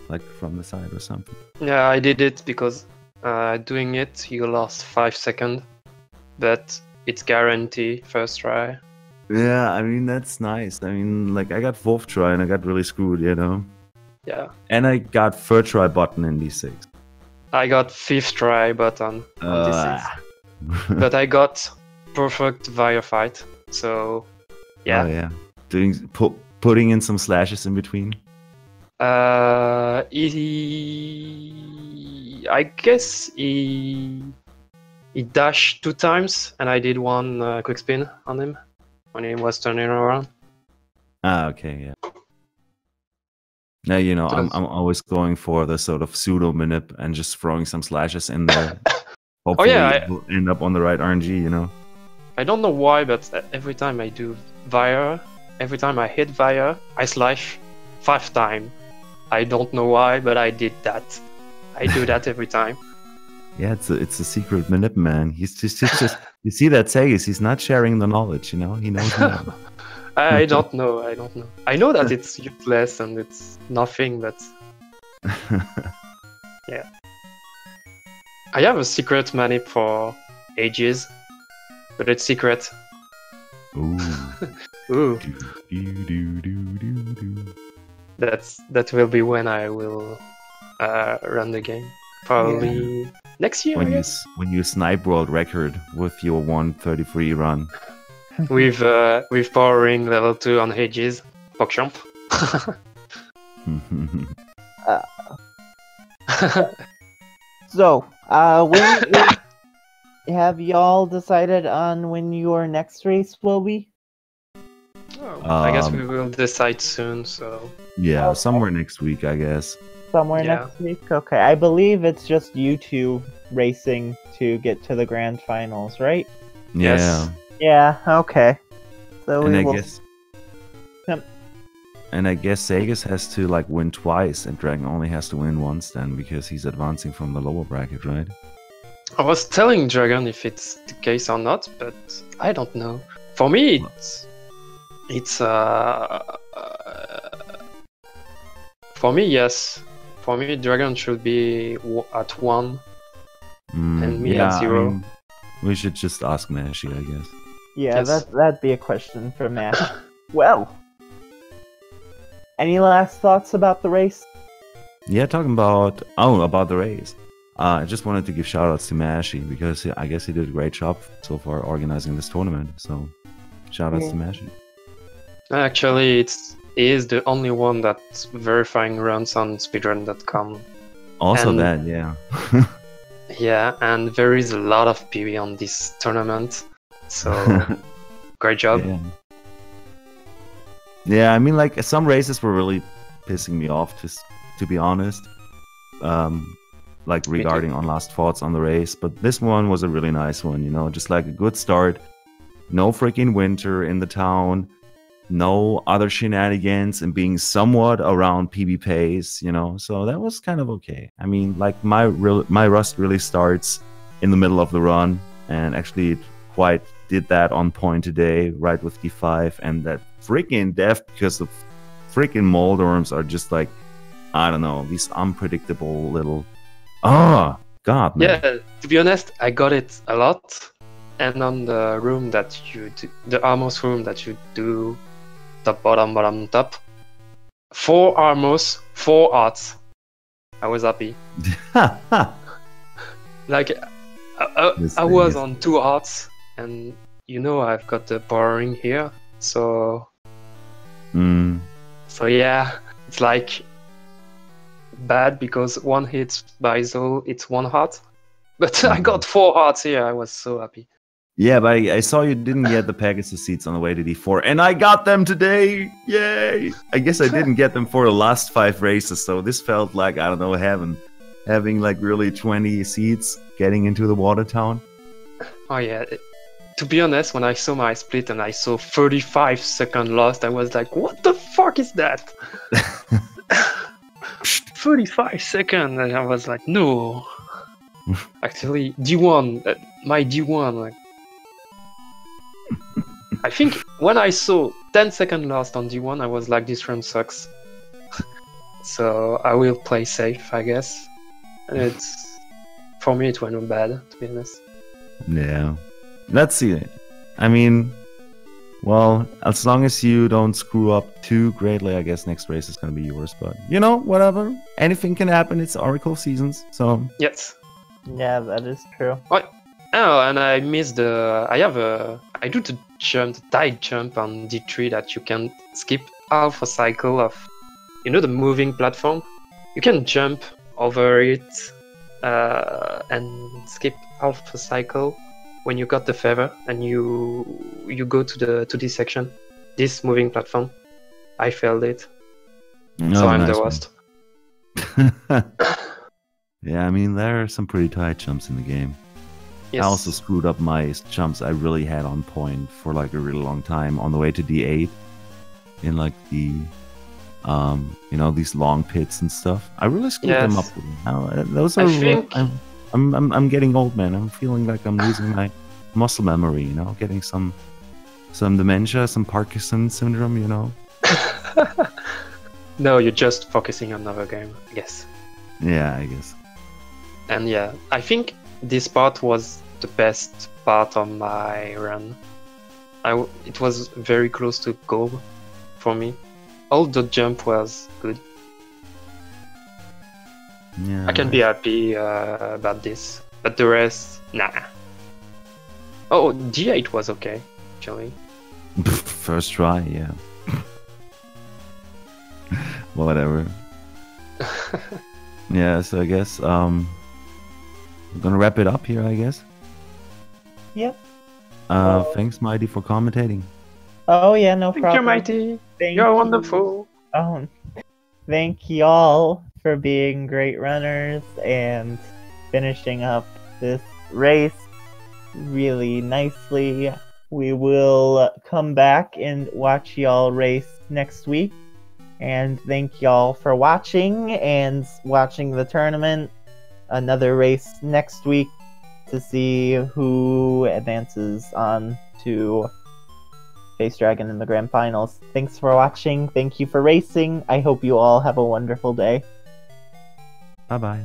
like from the side or something. Yeah, I did it because doing it, you lost 5 seconds, but it's guaranteed first try. Yeah, I mean that's nice. I mean, like I got fourth try and I got really screwed, you know. Yeah. And I got third try button in D6. I got 5th try button on D6, but I got perfect fight. So yeah. Oh yeah, putting in some slashes in between. I guess he dashed 2 times, and I did 1 quick spin on him when he was turning around. Ah, okay, yeah. Now you know I'm always going for the sort of pseudo manip and just throwing some slashes in there. Hopefully, yeah, it will end up on the right RNG, you know. I don't know why, but every time I do Vire, every time I hit Vire, I slash 5 times. I don't know why, but I did that. I do that every time. Yeah, it's a secret manip, man. He's just you see that Sagaz, he's not sharing the knowledge, you know. He knows more. I don't know. I know that it's useless and it's nothing, but yeah. I have a secret manip for ages, but it's secret. Ooh. Ooh, Do. that will be when I will run the game. Probably next year. I guess. When you snipe world record with your 133 run. With powering level 2 on Aegis, PogChamp. So, have y'all decided on when your next race will be? I guess we will decide soon. So Yeah, Okay. somewhere next week, I guess. Somewhere Yeah. next week? Okay, I believe it's just you two racing to get to the grand finals, right? Yeah. Yes. Yeah, okay. So And we I will... guess Yep. And I guess Sagaz has to like win twice and Dragon only has to win once then because he's advancing from the lower bracket, right? I was telling Dragon if it's the case or not, but I don't know. For me, It's for me, yes. For me, Dragon should be at 1 and me at 0. mean, we should just ask Mashi, I guess. Yeah, Yes. that'd be a question for Matt. Well, any last thoughts about the race? Yeah, talking about about the race. I just wanted to give shoutouts to Mashi because I guess he did a great job so far organizing this tournament. So, shoutouts to Mashi. Actually, he is the only one that's verifying runs on speedrun.com. Also, And- that, yeah. Yeah, and there is a lot of PB on this tournament. So, great job. Yeah. Yeah, I mean, like some races were really pissing me off, just to be honest. Like regarding on last thoughts on the race, but this one was a really nice one. You know, just like a good start. No freaking winter in the town. No other shenanigans and being somewhat around PB pace. You know, so that was kind of okay. I mean, like my rust really starts in the middle of the run, and actually it quite did that on point today, right with D5, and that freaking death because the freaking Moldorms are just like, I don't know, these unpredictable little. Oh God, man. Yeah, to be honest, I got it a lot. And on the room that you do, the Armos room that you do, top, bottom, bottom, top, 4 Armos, 4 arts. I was happy. Like, I was on 2 arts, and you know I've got the powering here, so so yeah, it's like bad because 1 hit by Zol, it's 1 heart, but I got 4 hearts here. I was so happy. Yeah, but I saw you didn't get the Pegasus seats on the way to D4, and I got them today! Yay! I guess I didn't get them for the last 5 races, so this felt like, I don't know, heaven. Having like really 20 seats getting into the water town. Oh yeah, to be honest, when I saw my split and I saw 35-second lost, I was like, what the fuck is that? 35 seconds, and I was like, no. Actually, D1, my D1, like, I think when I saw 10-second lost on D1, I was like, this run sucks. So I will play safe, I guess. And it's, for me, it went not bad, to be honest. Yeah. Let's see. I mean, well, as long as you don't screw up too greatly, I guess next race is going to be yours. But, you know, whatever. Anything can happen. It's Oracle seasons, so... Yes. Yeah, that is true. Oh, and I missed the... I do the jump, the tide jump on D3 that you can skip half a cycle of... You know the moving platform? You can jump over it and skip half a cycle when you got the favor and you go to this section, this moving platform. I failed it, so I'm the worst. Yeah, I mean, there are some pretty tight jumps in the game. Yes. I also screwed up my jumps I really had on point for like a really long time on the way to D8 in like the you know, these long pits and stuff. I really screwed them up. Now, those are I'm getting old, man. I'm feeling like I'm losing my muscle memory, you know, getting some dementia, some Parkinson's syndrome, you know. No, you're just focusing on another game, I guess. Yeah, I guess. And yeah, I think this part was the best part of my run. It was very close to goal for me. All the jump was good. Yeah, I can be happy about this, but the rest, nah. Oh, D8 was okay, actually. First try, yeah. Whatever. Yeah, so I guess we're gonna wrap it up here, I guess. Yep. Thanks, Mighty, for commentating. Oh yeah, no Thank problem. you, Mighty. Thank You're you. wonderful. Oh, thank y'all for being great runners and finishing up this race really nicely. We will come back and watch y'all race next week. And thank y'all for watching and watching the tournament. Another race next week to see who advances on to face Dragon in the grand finals. Thanks for watching. Thank you for racing. I hope you all have a wonderful day. Bye-bye.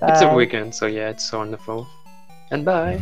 It's a Bye. weekend, so yeah, it's wonderful. And bye.